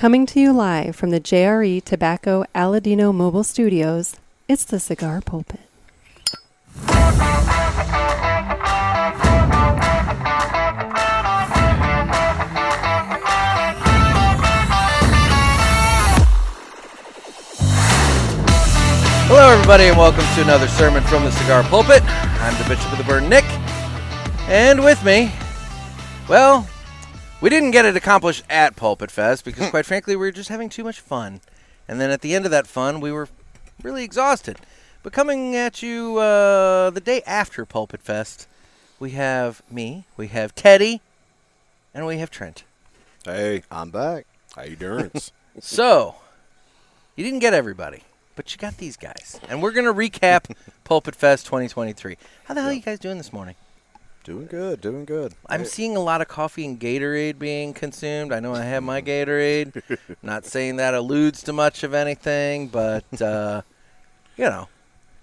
Coming to you live from the JRE Tobacco Aladino Mobile Studios, it's the Cigar Pulpit. Hello, everybody, and welcome to another sermon from the Cigar Pulpit. I'm the Bishop of the Burn, Nick, and with me, well, we didn't get it accomplished at PulpitFest because, quite frankly, we were just having too much fun. And then at the end of that fun, we were really exhausted. But coming at you the day after PulpitFest, we have me, we have Teddy, and we have Trent. Hey, I'm back. How you doing? So, you didn't get everybody, but you got these guys. And we're going to recap PulpitFest 2023. How the hell are you guys doing this morning? Doing good, doing good. I'm seeing a lot of coffee and Gatorade being consumed. I know I have my Gatorade. Not saying that alludes to much of anything, but, you know.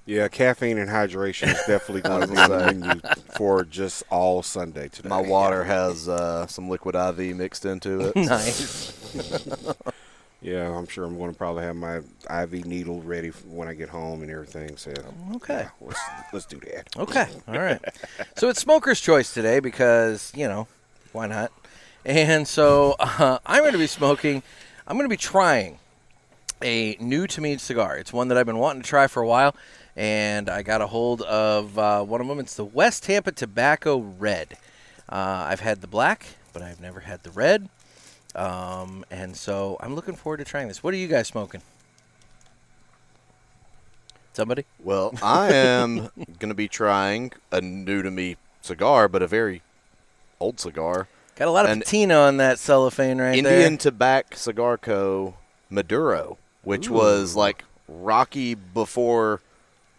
Yeah, caffeine and hydration is definitely going to be on the menu for just all Sunday today. My water has some liquid IV mixed into it. Nice. Yeah, I'm sure I'm going to probably have my IV needle ready when I get home and everything. So, Okay. yeah, let's do that. Okay. All right. So it's Smoker's Choice today because, you know, why not? And so I'm going to be trying a new to me cigar. It's one that I've been wanting to try for a while, and I got a hold of one of them. It's the West Tampa Tobacco Red. I've had the black, but I've never had the red. And so I'm looking forward to trying this. What are you guys smoking? Somebody? Well, I am going to be trying a new-to-me cigar, but a very old cigar. Got a lot of patina on that cellophane right there. Indian Tobacco Cigar Co. Maduro, which was like Rocky before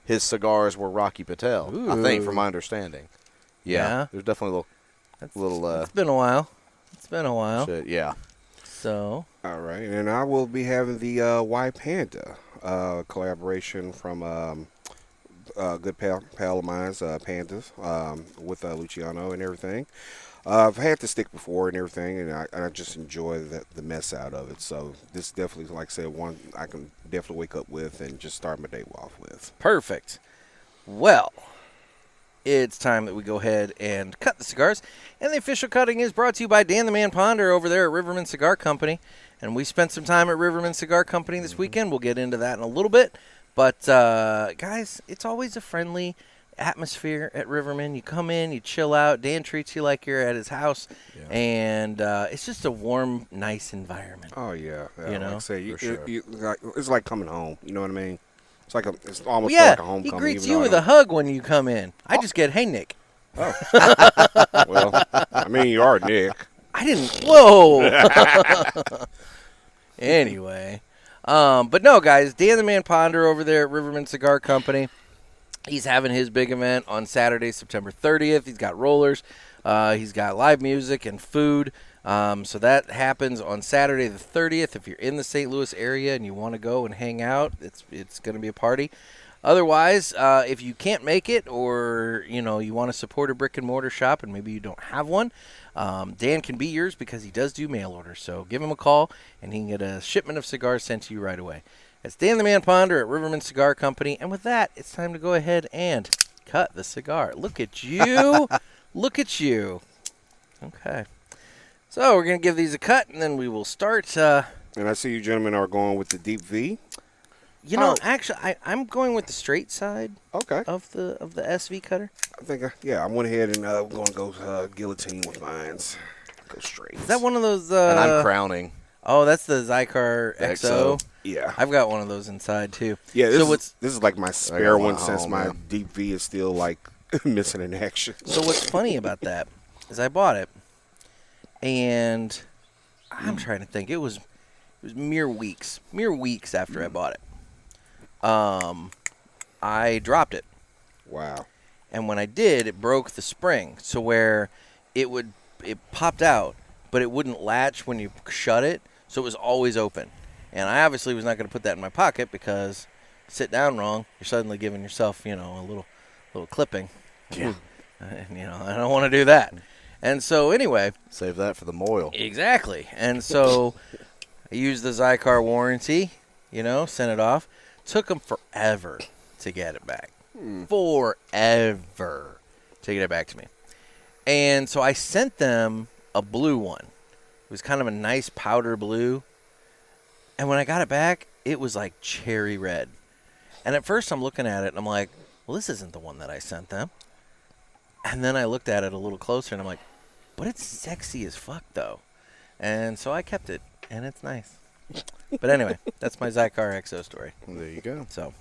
his cigars were Rocky Patel, I think, from my understanding. Yeah. There's definitely a little it's been a while. shit, yeah. So. All right, and I will be having the White Panda collaboration from good pal of mine's, Pandas, with Luciano and everything. I've had the stick before and everything, and I just enjoy the mess out of it. So this definitely, like I said, one I can definitely wake up with and just start my day off with. Perfect. Well, it's time that we go ahead and cut the cigars. And the official cutting is brought to you by Dan the Man Ponder over there at Riverman Cigar Company. And we spent some time at Riverman Cigar Company this weekend. We'll get into that in a little bit. But, guys, it's always a friendly atmosphere at Riverman. You come in, you chill out. Dan treats you like you're at his house. Yeah. And it's just a warm, nice environment. Oh, yeah. You know? Like I say, sure. It's like coming home. You know what I mean? It's almost Yeah, like a homecoming. he greets you with a hug when you come in. I just get, hey, Nick. Oh. Well, I mean, you are Nick. I didn't. Whoa. Anyway. But no, guys, Dan the Man Ponder over there at Riverman Cigar Company. He's having his big event on Saturday, September 30th. He's got rollers. He's got live music and food. So that happens on Saturday the 30th. If you're in the St. Louis area and you want to go and hang out, it's going to be a party. Otherwise, if you can't make it or, you know, you want to support a brick and mortar shop and maybe you don't have one, Dan can be yours because he does do mail orders. So give him a call and he can get a shipment of cigars sent to you right away. It's Dan the Man Ponder at Riverman Cigar Company. And with that, it's time to go ahead and cut the cigar. Look at you. Look at you. Okay. So we're going to give these a cut, and then we will start. And I see you gentlemen are going with the deep V. You know, actually, I'm going with the straight side. Okay. Of the SV cutter. I think, I went ahead and I'm going to go guillotine with mine. Go straight. Is that one of those? And I'm crowning. Oh, that's the Zycar XO. Yeah. I've got one of those inside, too. Yeah, this is like my spare one since my man. deep V is still, like, missing in action. So what's funny about that is I bought it, and I'm trying to think. It was mere weeks after I bought it. I dropped it. Wow. And when I did, it broke the spring. So where it popped out, but it wouldn't latch when you shut it. So it was always open. And I obviously was not going to put that in my pocket because sit down wrong, you're suddenly giving yourself, you know, a little clipping. Yeah. And, you know, I don't want to do that. And so anyway. Save that for the moil. Exactly. And so I used the Zycar warranty, sent it off. Took them forever to get it back. Forever to get it back to me. And so I sent them a blue one. It was kind of a nice powder blue. And when I got it back, it was like cherry red. And at first I'm looking at it and I'm like, well, this isn't the one that I sent them. And then I looked at it a little closer and I'm like, but it's sexy as fuck though. And so I kept it and it's nice. But anyway, that's my Zycar XO story. There you go. So,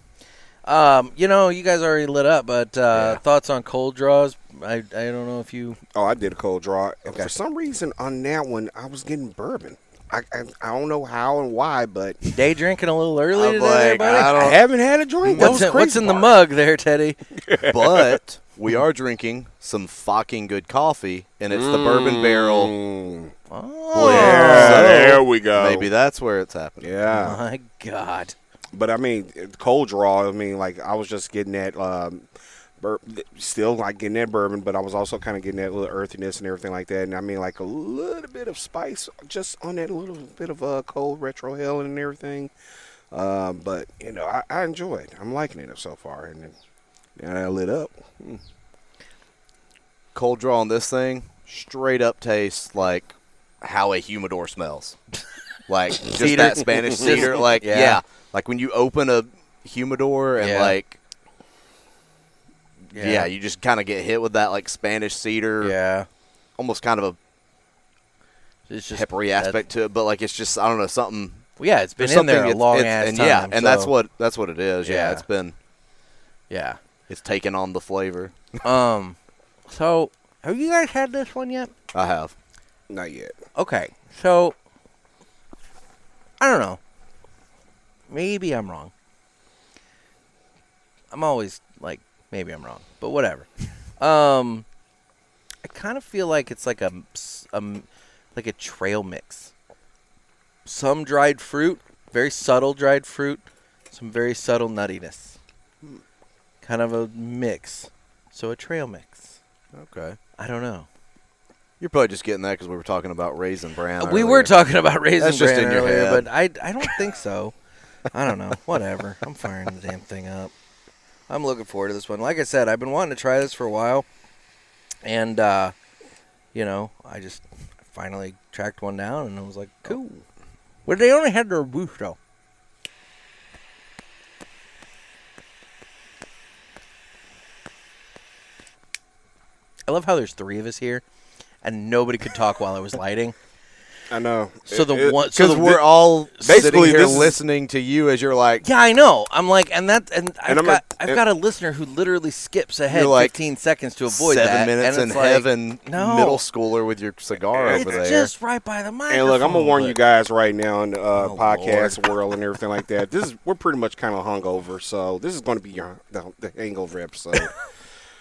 you guys already lit up, but thoughts on cold draws? I don't know if you... Oh, I did a cold draw. Okay. For some reason on that one, I was getting bourbon. I don't know how and why, but... Day drinking a little early I'm today, like, there, buddy? I haven't had a drink. What's in the mug there, Teddy? But we are drinking some fucking good coffee, and it's the bourbon barrel. Oh, Yeah, So, there we go. Maybe that's where it's happening. Yeah. my God. But, I mean, cold draw, I was just getting that... still like getting that bourbon, but I was also kind of getting that little earthiness and everything like that. And I mean, like a little bit of spice just on that little bit of cold retro hell and everything. But I enjoy it. I'm liking it so far, and now that I lit up. Cold draw on this thing straight up tastes like how a humidor smells. Like just Cedar. that Spanish cedar. Like Yeah. like when you open a humidor and Yeah. yeah, you just kind of get hit with that like Spanish cedar. Yeah. Almost kind of It's a just peppery aspect to it, but like it's just I don't know something. Well, yeah, it's been There's in there a something long it's- ass and time. yeah, and so- that's what it is. Yeah, Yeah. it's taken on the flavor. So have you guys had this one yet? I have. Not yet. Okay, so I don't know. Maybe I'm wrong. I'm always like, maybe I'm wrong, but whatever. I kind of feel like it's like a trail mix. Some dried fruit, very subtle dried fruit, some very subtle nuttiness. Kind of a mix. So a trail mix. Okay. I don't know. You're probably just getting that because we were talking about Raisin Bran. We earlier. were talking about Raisin That's just Bran in your earlier, head. but I don't think so. I don't know. Whatever. I'm firing the damn thing up. I'm looking forward to this one. Like I said, I've been wanting to try this for a while, and I just finally tracked one down, and I was like, cool. Well, they only had the Robusto. I love how there's three of us here, and nobody could talk while I was lighting. I know. So Because we're all basically sitting here this is- listening to you as you're like, Yeah, I know. I'm like, and I've I'm got a listener who literally skips ahead You're like 15 seconds to avoid 7 that. minutes and in it's like, heaven, no. middle schooler with your cigar It's over there. just right by the microphone. And look, I'm gonna warn but- you guys right now in the Oh, podcast world and everything like that. We're pretty much kind of hungover, so this is going to be the hangover episode.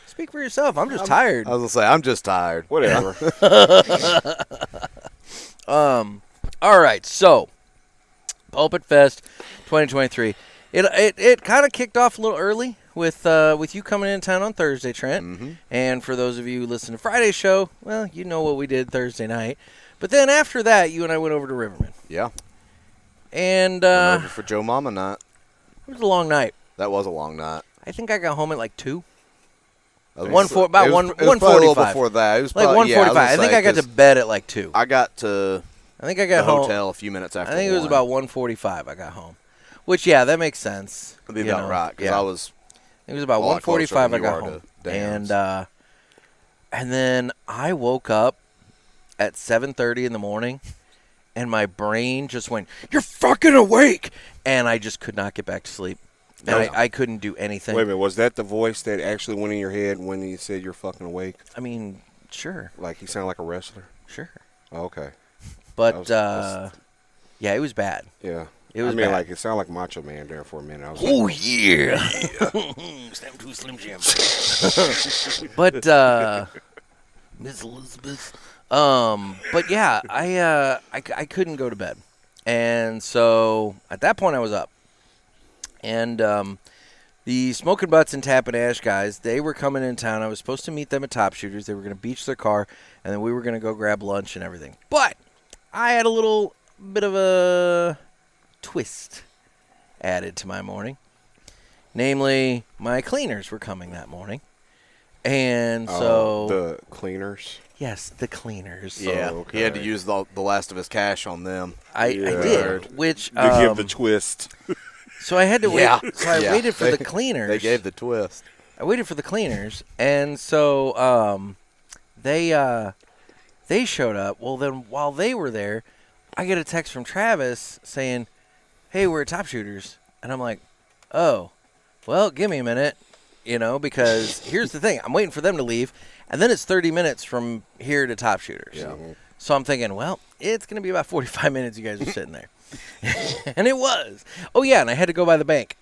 Speak for yourself. I'm just tired. I was gonna say, I'm just tired. Whatever. All right, so PulpitFest 2023. It kind of kicked off a little early with you coming in town on Thursday, Trent. Mm-hmm. And for those of you who listen to Friday's show, well, you know what we did Thursday night. But then after that, you and I went over to Riverman. Yeah. And Went over for Joe Mama night. it was a long night. That was a long night. I think I got home at like 2. It was- About it was 1:45. probably a little before that. It was Like probably, 1:45. yeah, I think I got to bed at like 2. I got to I think I the got home. hotel a few minutes after. I think it was 1. about 1:45 I got home. Which, yeah, that makes sense. That'd be you about know. right because Yeah. I was. It was about a lot closer 1:45 I than you got are home. to Dan's. And then I woke up at 7:30 in the morning, and my brain just went, "You're fucking awake!" And I just could not get back to sleep. And I couldn't do anything. Wait a minute, was that the voice that actually went in your head when you said you're fucking awake? I mean, sure. Like he sounded like a wrestler? Sure. Oh, okay. But, That was- yeah, it was bad. Yeah. It was I mean, bad. like it sounded like Macho Man there for a minute. I was Oh, like, yeah. Slam to Slim Jim. But, Miss Elizabeth. But yeah, I couldn't go to bed. And so at that point I was up. And the Smoking Butts and Tap and Ash guys, they were coming in town. I was supposed to meet them at Top Shooters. They were going to beach their car, and then we were going to go grab lunch and everything. But I had a little bit of a twist added to my morning. Namely, my cleaners were coming that morning. And so... the cleaners? Yes, the cleaners. Yeah, okay. he had to use the last of his cash on them. I did, which... To give the twist. So I had to wait. Yeah. So I waited for the cleaners. They gave the twist. I waited for the cleaners, and so they showed up. Well, then while they were there, I get a text from Travis saying, "Hey, we're at Top Shooters," and I'm like, "Oh, well, give me a minute, because here's the thing: I'm waiting for them to leave, and then it's 30 minutes from here to Top Shooters. Yeah. So I'm thinking, well, it's gonna be about 45 minutes. You guys are sitting there, and it was. Oh yeah, and I had to go by the bank."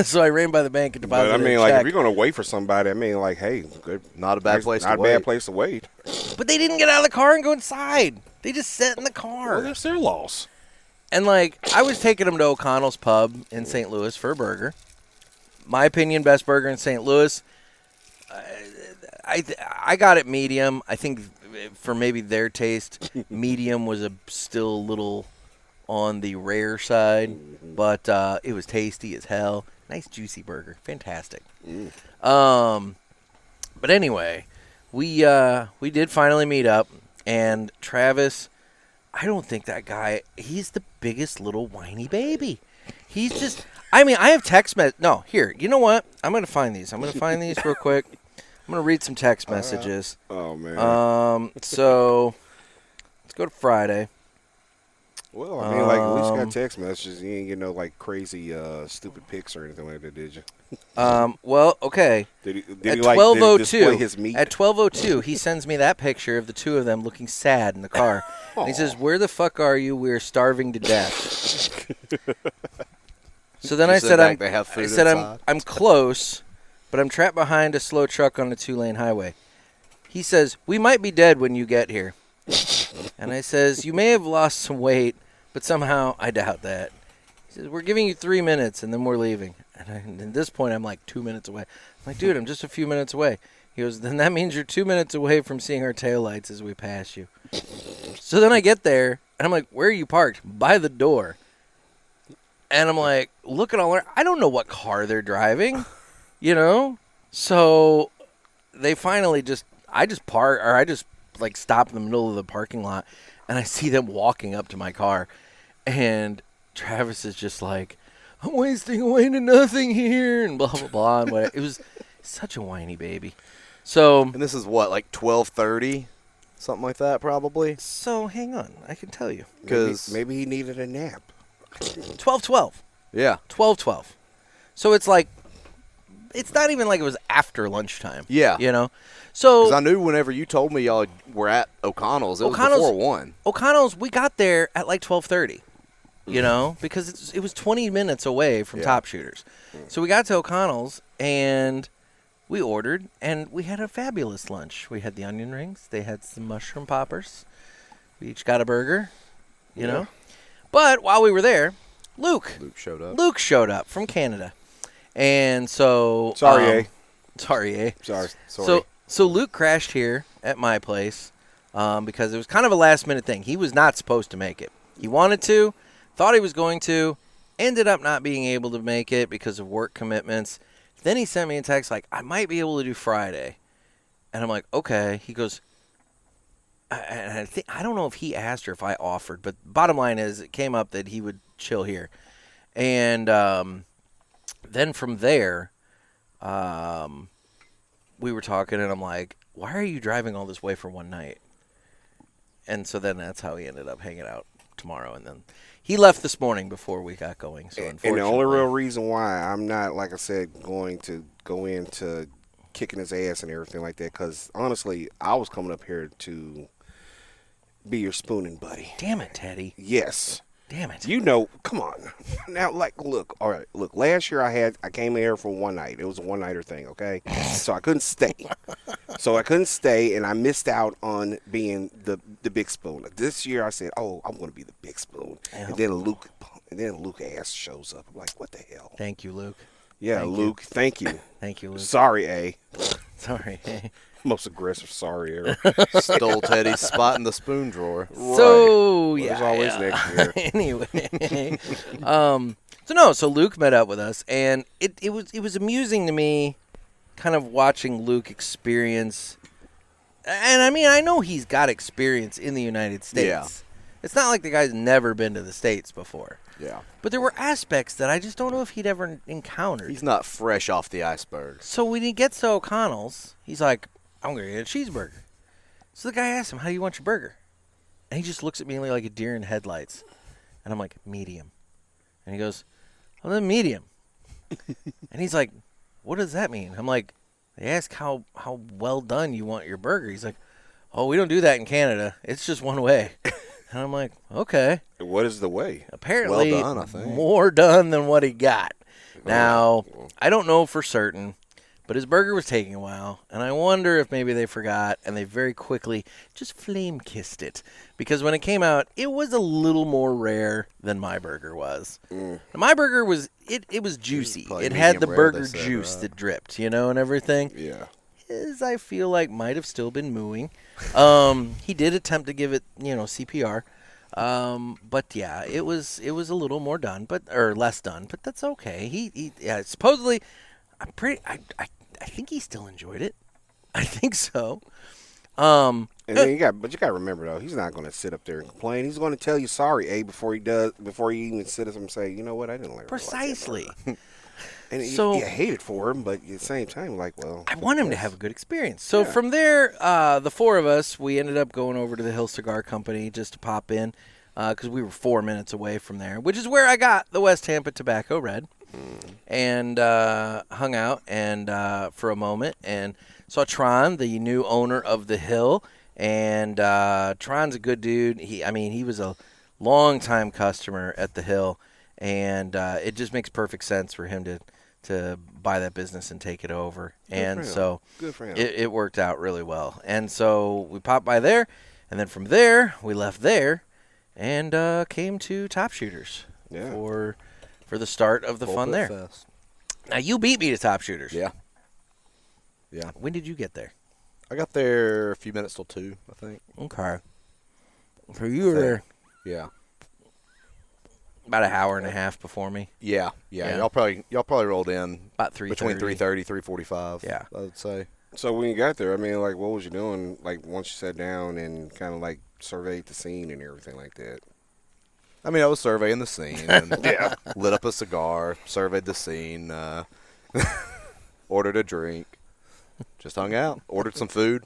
So I ran by the bank and deposited But I mean, a like, check. if you're going to wait for somebody, I mean, like, hey, good. Not a bad place to Not a wait. bad place to wait. But they didn't get out of the car and go inside. They just sat in the car. Well, that's their loss. And, I was taking them to O'Connell's Pub in St. Louis for a burger. My opinion, best burger in St. Louis. I got it medium. I think for maybe their taste, medium was still a little on the rare side. But it was tasty as hell. Nice juicy burger. Fantastic. But anyway, we did finally meet up, and Travis, I don't think that guy, he's the biggest little whiny baby. He's just, I have text messages. No, here, you know what? I'm going to find these. I'm going to find these real quick. I'm going to read some text messages. Oh, man. So let's go to Friday. Well, I mean, like, at least you got text messages. You ain't get no, like, crazy, stupid pics or anything like that, did you? Well, okay. Did he At display 12:02, his meat? at 12:02, he sends me that picture of the two of them looking sad in the car. And he says, "Where the fuck are you? We're starving to death." So then I said, they have food I said inside? I'm close, but I'm trapped behind a slow truck on a 2-lane highway. He says, "We might be dead when you get here." And I says, "You may have lost some weight, but somehow I doubt that." He says, "We're giving you 3 minutes, and then we're leaving." And at this point, I'm like 2 minutes away. I'm like, "Dude, I'm just a few minutes away." He goes, "Then that means you're 2 minutes away from seeing our taillights as we pass you." So then I get there, and I'm like, "Where are you parked?" "By the door." And I'm like, looking all around. I don't know what car they're driving, So they finally I just stop in the middle of the parking lot, and I see them walking up to my car. And Travis is just like, "I'm wasting away to nothing here," and blah, blah, blah. And whatever. It was such a whiny baby. So, And this is what, like 12:30? Something like that, probably? so hang on. I can tell you. Maybe he needed a nap. 12:12. Yeah. 12:12. So it's like, it's not even like it was after lunchtime. Yeah. So Because I knew whenever you told me y'all were at O'Connell's, it was before 1. O'Connell's, we got there at like 12:30. Because it was 20 minutes away from Top Shooters. So we got to O'Connell's, and we ordered, and we had a fabulous lunch. We had the onion rings. They had some mushroom poppers. We each got a burger, you know. But while we were there, Luke showed up from Canada. And so... Sorry, Sorry, Sorry. So Luke crashed here at my place because it was kind of a last-minute thing. He was not supposed to make it. He wanted to, thought he was going to, ended up not being able to make it because of work commitments. Then he sent me a text like, "I might be able to do Friday." And I'm like, "Okay." He goes, and I don't know if he asked or if I offered, but bottom line is it came up that he would chill here. And then from there, we were talking, and I'm like, "Why are you driving all this way for one night?" And so then that's how he ended up hanging out tomorrow. And then he left this morning before we got going. So And the only real reason why I'm not, like I said, going to go into kicking his ass and everything like that, because honestly, I was coming up here to be your spooning buddy. Damn it, Teddy. Yes. Damn it. Come on. Now, look, all right, look, last year I came here for one night. It was a one-nighter thing, okay? So I couldn't stay. And I missed out on being the big spoon. This year I said, "Oh, I'm going to be the big spoon." Yeah. And then Luke ass shows up. I'm like, "What the hell?" Thank you, Luke. Yeah, Thank Luke, thank you. Thank you, Luke. Sorry, A. Sorry. Most aggressive sorry ever. Stole Teddy's spot in the spoon drawer. So Well, yeah, there's always next year. Anyway, so Luke met up with us, and it was amusing to me, kind of watching Luke experience. And I mean, I know he's got experience in the United States. Yeah. It's not like the guy's never been to the States before. Yeah. But there were aspects that I just don't know if he'd ever encountered. He's not fresh off the iceberg. So when he gets to O'Connell's, he's like, I'm going to get a cheeseburger. So the guy asks him, how do you want your burger? And he just looks at me like a deer in headlights. And I'm like, medium. And he goes, well, then medium. And he's like, what does that mean? I'm like, they ask how well done you want your burger. He's like, oh, we don't do that in Canada. It's just one way. And I'm like, okay. What is the way? Apparently, Well done, I think. more done than what he got. Now, I don't know for certain, but his burger was taking a while, and I wonder if maybe they forgot and they very quickly just flame-kissed it. Because when it came out, it was a little more rare than my burger was. Now, my burger was, it was juicy. Probably It had the medium rare, burger they said, juice right? that dripped, and everything. Yeah. His, I feel like, might have still been mooing. He did attempt to give it, CPR. But yeah, it was a little more done, or less done, but that's okay. He supposedly, I think he still enjoyed it. I think so. And then you got to remember though, he's not going to sit up there and complain. He's going to tell you sorry, before he even sit up and say, you know what, I didn't like Precisely. Like and So- you hate it for him, but at the same time, like, well, I want him to have a good experience. So from there, the four of us, we ended up going over to the Hill Cigar Company just to pop in because we were 4 minutes away from there, which is where I got the West Tampa Tobacco Red, and hung out and for a moment and saw Tron, the new owner of the Hill, and Tron's a good dude. He was a long-time customer at the Hill, and it just makes perfect sense for him to buy that business and take it over. And so good for him. it worked out really well. And so we popped by there, and then from there, we left there and came to Top Shooters for the start of the fun there. PulpitFest. Now, you beat me to Top Shooters. Yeah. When did you get there? I got there a few minutes till 2, I think. Okay. So you were there Yeah. about an hour and a half before me. Yeah. Yeah. Y'all probably rolled in About 3:30. between 3:30, 3:45. Yeah. I would say. So when you got there, I mean, like, what was you doing? Like, once you sat down and kind of like surveyed the scene and everything like that. I mean, I was surveying the scene and lit up a cigar, surveyed the scene, ordered a drink, just hung out, ordered some food,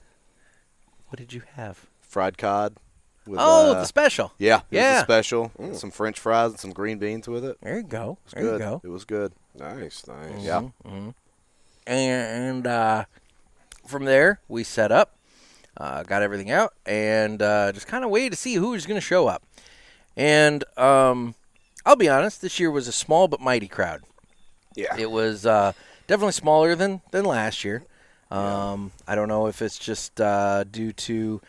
What did you have? fried cod. With, The special. yeah, it Yeah. was a special. Some French fries and some green beans with it. There you go. It was There good. you go. It was good. Nice. Yeah. And from there, we set up, got everything out, and just kind of waited to see who was going to show up. And I'll be honest, this year was a small but mighty crowd. Yeah. It was definitely smaller than last year. I don't know if it's just due to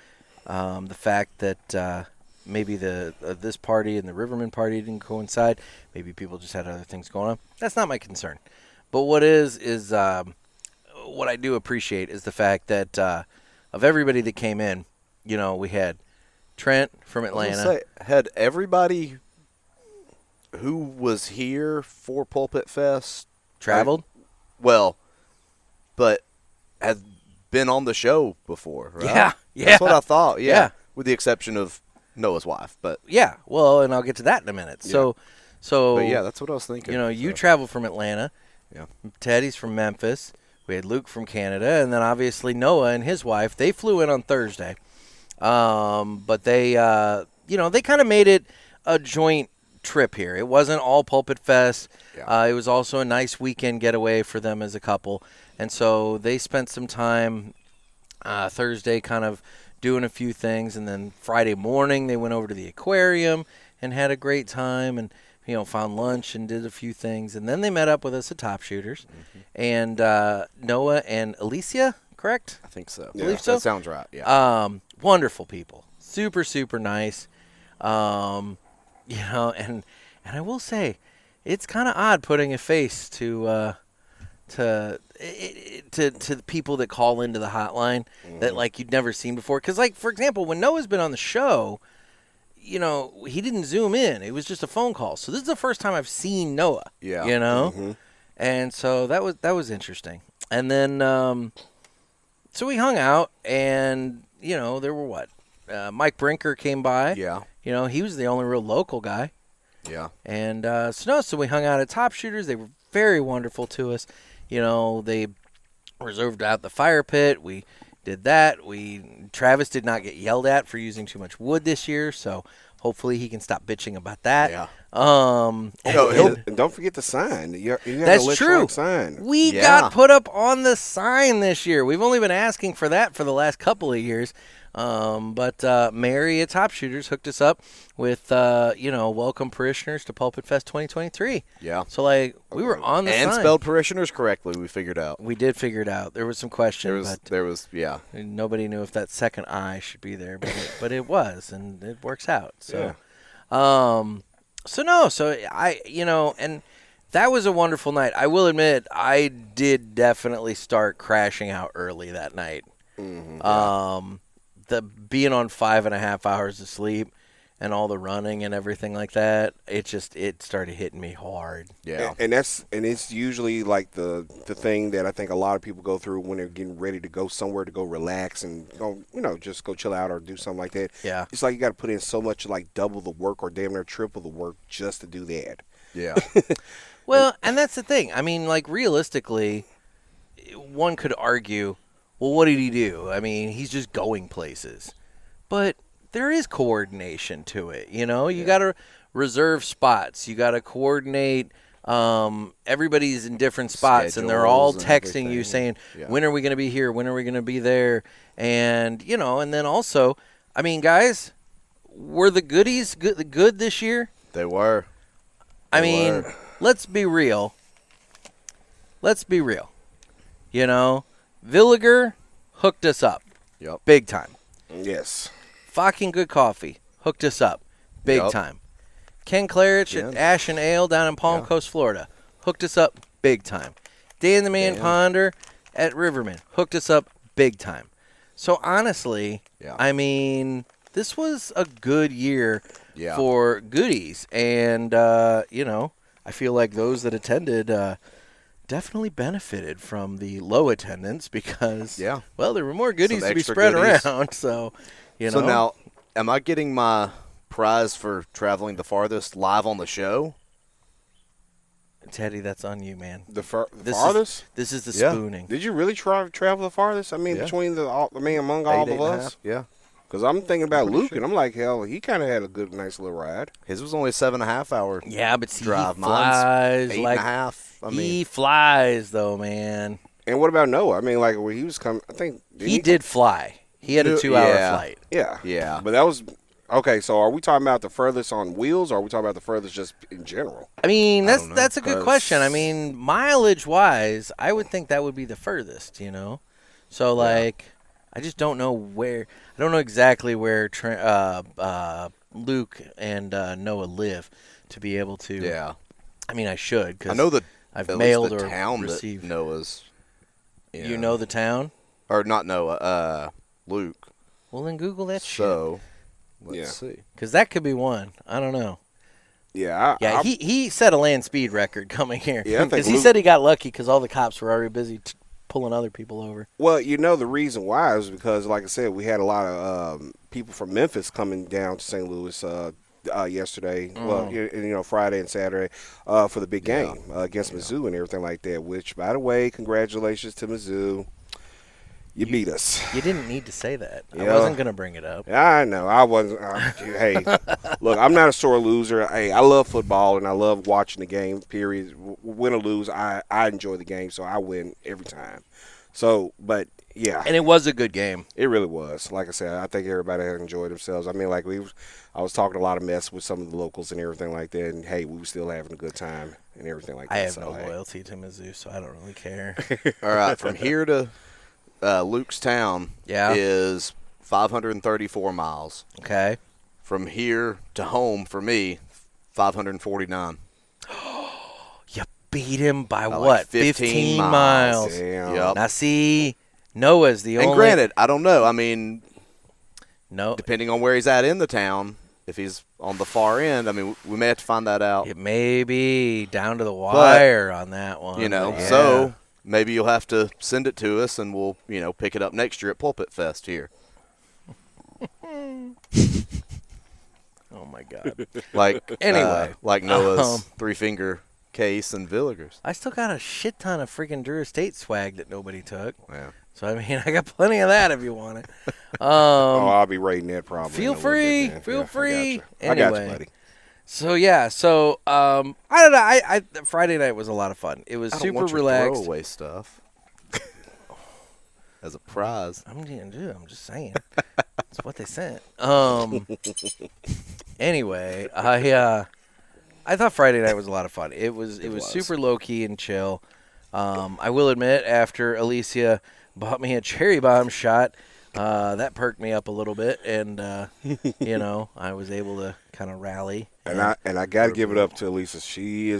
the fact that maybe this party and the Riverman party didn't coincide. Maybe people just had other things going on. That's not my concern. But what is what I do appreciate is the fact that of everybody that came in, we had Trent from Atlanta. Had everybody who was here for PulpitFest Traveled? but had been on the show before, right? Yeah. That's what I thought, Yeah. with the exception of Noah's wife. But Yeah. Well, and I'll get to that in a minute. So but yeah, that's what I was thinking. you traveled from Atlanta. Yeah. Teddy's from Memphis. We had Luke from Canada, and then obviously Noah and his wife. They flew in on Thursday, but they, they kind of made it a joint trip here. It wasn't all PulpitFest. Yeah. It was also a nice weekend getaway for them as a couple, and so they spent some time Thursday kind of doing a few things, and then Friday morning they went over to the aquarium and had a great time, and found lunch and did a few things, and then they met up with us at Top Shooters, and Noah and Alicia, correct? I think so. Yeah. Believe so? That sounds right. Yeah. Wonderful people, super nice, and I will say, it's kind of odd putting a face to to the people that call into the hotline that like you'd never seen before. Because like for example, when Noah's been on the show, you know, he didn't zoom in. It was just a phone call. So this is the first time I've seen Noah. Yeah. You know, and so that was interesting. And then so we hung out, and you know, there were what Mike Brinker came by. Yeah. You know, he was the only real local guy. Yeah. And so we hung out at Top Shooters. They were very wonderful to us. You know, they reserved out the fire pit. We did that. Travis did not get yelled at for using too much wood this year, so hopefully he can stop bitching about that. Yeah. And don't forget the sign. You have That's an true. sign. We got put up on the sign this year. We've only been asking for that for the last couple of years. But Mary at Top Shooters hooked us up with, welcome parishioners to PulpitFest 2023. Yeah. So, like, we were on the sign. And spelled parishioners correctly, we figured out. We did figure it out. There was some question, There was, nobody knew if that second I should be there, but it was, and it works out. So, and that was a wonderful night. I will admit, I did definitely start crashing out early that night. The being on 5.5 hours of sleep and all the running and everything like that, it started hitting me hard. Yeah. And it's usually like the thing that I think a lot of people go through when they're getting ready to go somewhere to go relax and go, just go chill out or do something like that. Yeah. It's like you got to put in so much, like double the work or damn near triple the work just to do that. Yeah. Well, and that's the thing. I mean, like, realistically, one could argue, well, what did he do? I mean, he's just going places. But there is coordination to it, you know? You got to reserve spots. You got to coordinate. Everybody's in different spots, and they're all texting you saying, when are we going to be here? When are we going to be there? And, and then also, I mean, guys, were the goodies good this year? They were. I mean, let's be real. You know? Villiger hooked us up. Yep. Big time. Yes. Fucking Good Coffee hooked us up. Big time. Ken Clarich at Ash and Ale down in Palm Coast, Florida hooked us up big time. Dan the Man Ponder at Riverman hooked us up big time. So honestly, I mean, this was a good year for goodies. And, I feel like those that attended definitely benefited from the low attendance because, there were more goodies to be spread around. So, So now, am I getting my prize for traveling the farthest live on the show? Teddy, that's on you, man. The farthest? This is the spooning. Did you really travel the farthest? I mean, between among all of us? Yeah. Because I'm thinking about Luke, and I'm like, hell, he kind of had a nice little ride. His was only 7.5 hour. Yeah, but see, drive. he flies. Mine's 8.5. He flies, though, man. And what about Noah? I mean, like, when he was coming, I think. He did fly. He had a 2-hour flight. Yeah. Yeah. But that was. Okay, so are we talking about the furthest on wheels, or are we talking about the furthest just in general? I mean, that's a good question. I mean, mileage-wise, I would think that would be the furthest, So, I just don't know where. I don't know exactly where Luke and Noah live to be able to. Yeah. I mean, I should because I know that I've at mailed least the or town received. That Noah's. You know the town? Or not Noah. Luke. Well, then Google that shit. So, let's see. Because that could be one. I don't know. Yeah. He set a land speed record coming here. Yeah, because he said he got lucky because all the cops were already busy pulling other people over. Well, the reason why is because, like I said, we had a lot of people from Memphis coming down to St. Louis yesterday. Well, Friday and Saturday for the big game against Mizzou and everything like that. Which, by the way, congratulations to Mizzou. You beat us. You didn't need to say that. I wasn't going to bring it up. I know. I wasn't. Hey, look, I'm not a sore loser. Hey, I love football, and I love watching the game, period. Win or lose, I enjoy the game, so I win every time. So, but, yeah. And it was a good game. It really was. Like I said, I think everybody enjoyed themselves. I mean, I was talking a lot of mess with some of the locals and everything like that, and, hey, we were still having a good time and everything like that. I have no loyalty to Mizzou, so I don't really care. All right, from here to Luke's town is 534 miles. Okay. From here to home, for me, 549. You beat him by By what? like 15 miles. Damn. Yep. Now, see, Noah's the only. And granted, I don't know. I mean, no, depending on where he's at in the town, if he's on the far end, I mean, we may have to find that out. it may be down to the wire on that one. You know, but yeah. so maybe you'll have to send it to us, and we'll, pick it up next year at PulpitFest here. Oh my God. Like Anyway, like Noah's 3-finger case and Villiger's. I still got a shit ton of freaking Drew Estate swag that nobody took. Yeah. So I mean, I got plenty of that if you want it. I'll be rating that probably. Feel in a little free. bit, man. Feel Yeah, free. I got you, Anyway. buddy. So yeah, I don't know. I Friday night was a lot of fun. It was I don't super want your relaxed. throwaway stuff as a prize. I'm just saying. That's what they sent. Anyway, I thought Friday night was a lot of fun. It was super low key and chill. I will admit, after Alicia bought me a cherry bomb shot, that perked me up a little bit, and I was able to kind of rally. And I got to give it up to Elisa. She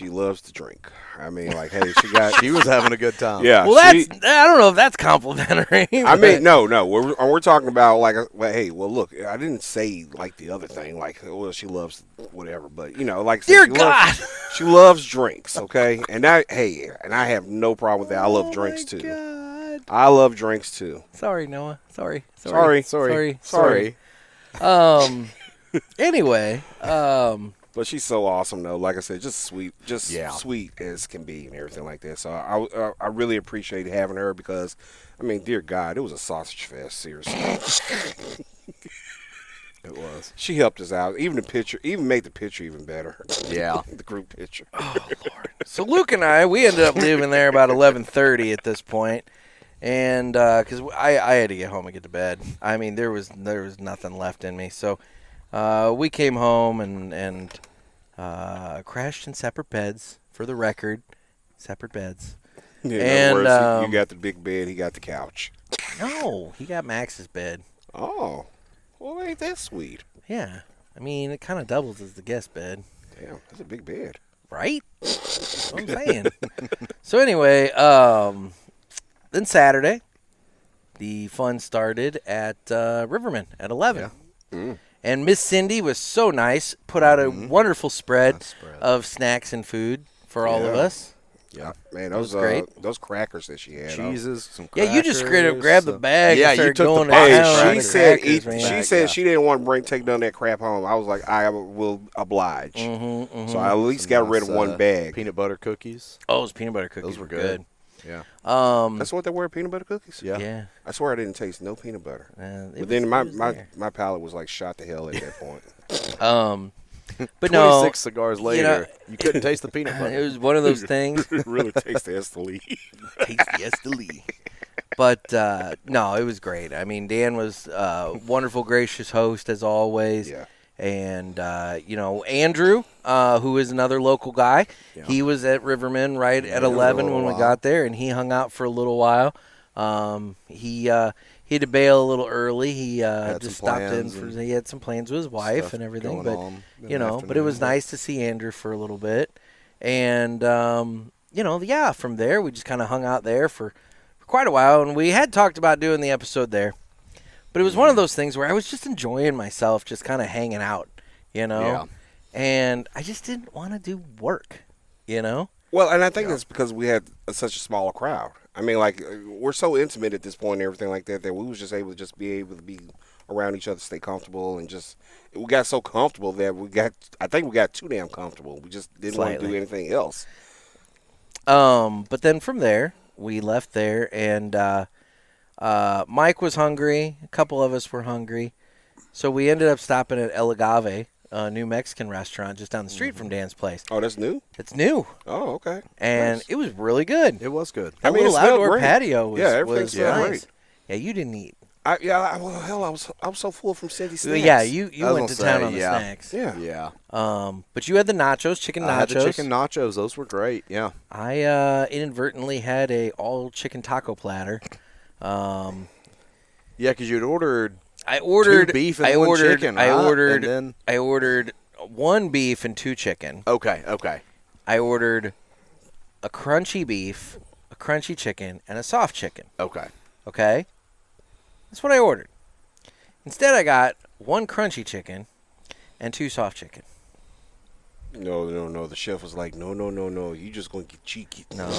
loves to drink. I mean, like, hey, She was having a good time. yeah. Well, I don't know if that's complimentary. I mean, no. We're talking about like, well, hey, well, look, I didn't say like the other thing, like, well, she loves whatever, but like, I said, Dear God, she loves drinks, okay, and I have no problem with that. I love drinks too. God. I love drinks too. Sorry, Noah. Sorry. Anyway, But she's so awesome, though. Like I said, just sweet, Yeah. sweet as can be, and everything like that. So I really appreciate having her because, I mean, dear God, it was a sausage fest. Seriously, It was. she helped us out. Even made the picture even better. Yeah. The group picture. oh Lord. So Luke and I, we ended up leaving there about 11:30 at this point, and because I had to get home and get to bed. I mean, there was nothing left in me. So we came home and crashed in separate beds. For the record, separate beds. Yeah, in And, other words, you got the big bed, he got the couch. No, he got Max's bed. Oh, well, ain't that sweet? Yeah, I mean, it kind of doubles as the guest bed. Damn, that's a big bed. Right? That's what I'm saying. So anyway, then Saturday, the fun started at Riverman at 11. Yeah. Mm. And Miss Cindy was so nice, put out a wonderful spread Nice spread. of snacks and food for all of Yeah. us. Yeah, man, was those great. those crackers that she had. Cheeses, some Yeah, crackers. you just straight up grabbed the bag Yeah, and you started took the going box to Hey, town on right. the she said crackers, man. she said she didn't want to take none of that crap home. I was like, I will oblige. So I at least Some got rid nice, of one bag. Peanut butter cookies. Oh, those peanut butter cookies Those were good. Yeah. That's what they were, peanut butter cookies. Yeah. Yeah. I swear I didn't taste no peanut butter. It But then was there. my palate was like shot to hell at that point. But no, 26 cigars later, you couldn't taste the peanut it butter. was one of those things. It really tastes the Esteli. Tasty as the Lee. But no, it was great. I mean, Dan was a wonderful, gracious host as always. Yeah. And Andrew, who is another local guy, he was at Riverman right at 11 when we got there, and he hung out for a little while. He had to bail a little early. He just stopped in he had some plans with his wife and everything, but but it was nice to see Andrew for a little bit. And from there we just kind of hung out there for quite a while, and we had talked about doing the episode there. But it was one of those things where I was just enjoying myself, just kind of hanging out, Yeah. And I just didn't want to do work, Well, and I think that's because we had such a small crowd. I mean, like, we're so intimate at this point and everything like that we was just able to be around each other, stay comfortable, and we got so comfortable that I think we got too damn comfortable. We just didn't want to do anything else. But then from there, we left there, and Mike was hungry. A couple of us were hungry. So we ended up stopping at El Agave, a new Mexican restaurant just down the street from Dan's place. Oh, that's new? It's new. Oh, okay. And Nice. it was really good. It was good. That little it smelled outdoor great. patio was, everything was smelled nice. great. Yeah, you didn't eat. I was so full from Cindy's snacks. Yeah, you I was went to gonna town say, on the yeah. snacks. Yeah. Yeah. But you had the nachos, chicken nachos. I had the chicken nachos. Those were great. Yeah. I inadvertently had a all chicken taco platter. Yeah, because you'd ordered I ordered two beef and one chicken, right? I ordered one beef and two chicken. Okay. I ordered a crunchy beef, a crunchy chicken, and a soft chicken. Okay. Okay? That's what I ordered. Instead, I got 1 crunchy chicken and 2 soft chicken. No. The chef was like, no. You just going to get cheeky. No.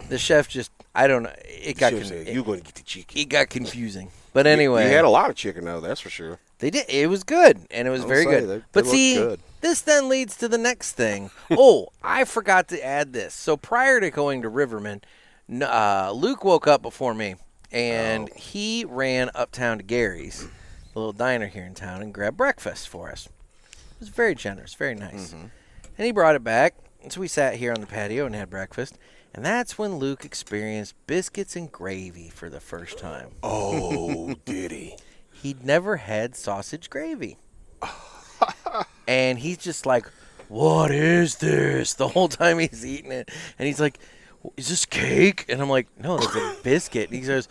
The chef just, I don't know. It got you're going to get the cheeky. It got confusing. But anyway. You had a lot of chicken, though, that's for sure. They did. It was good, and it was very good. But see, this then leads to the next thing. Oh, I forgot to add this. So prior to going to Riverman, Luke woke up before me, and he ran uptown to Gary's, the little diner here in town, and grabbed breakfast for us. It was very generous, very nice. Mm-hmm. And he brought it back, and so we sat here on the patio and had breakfast. And that's when Luke experienced biscuits and gravy for the first time. Oh, did he? He'd never had sausage gravy. And he's just like, what is this? The whole time he's eating it. And he's like, is this cake? And I'm like, no, that's a biscuit. And he says,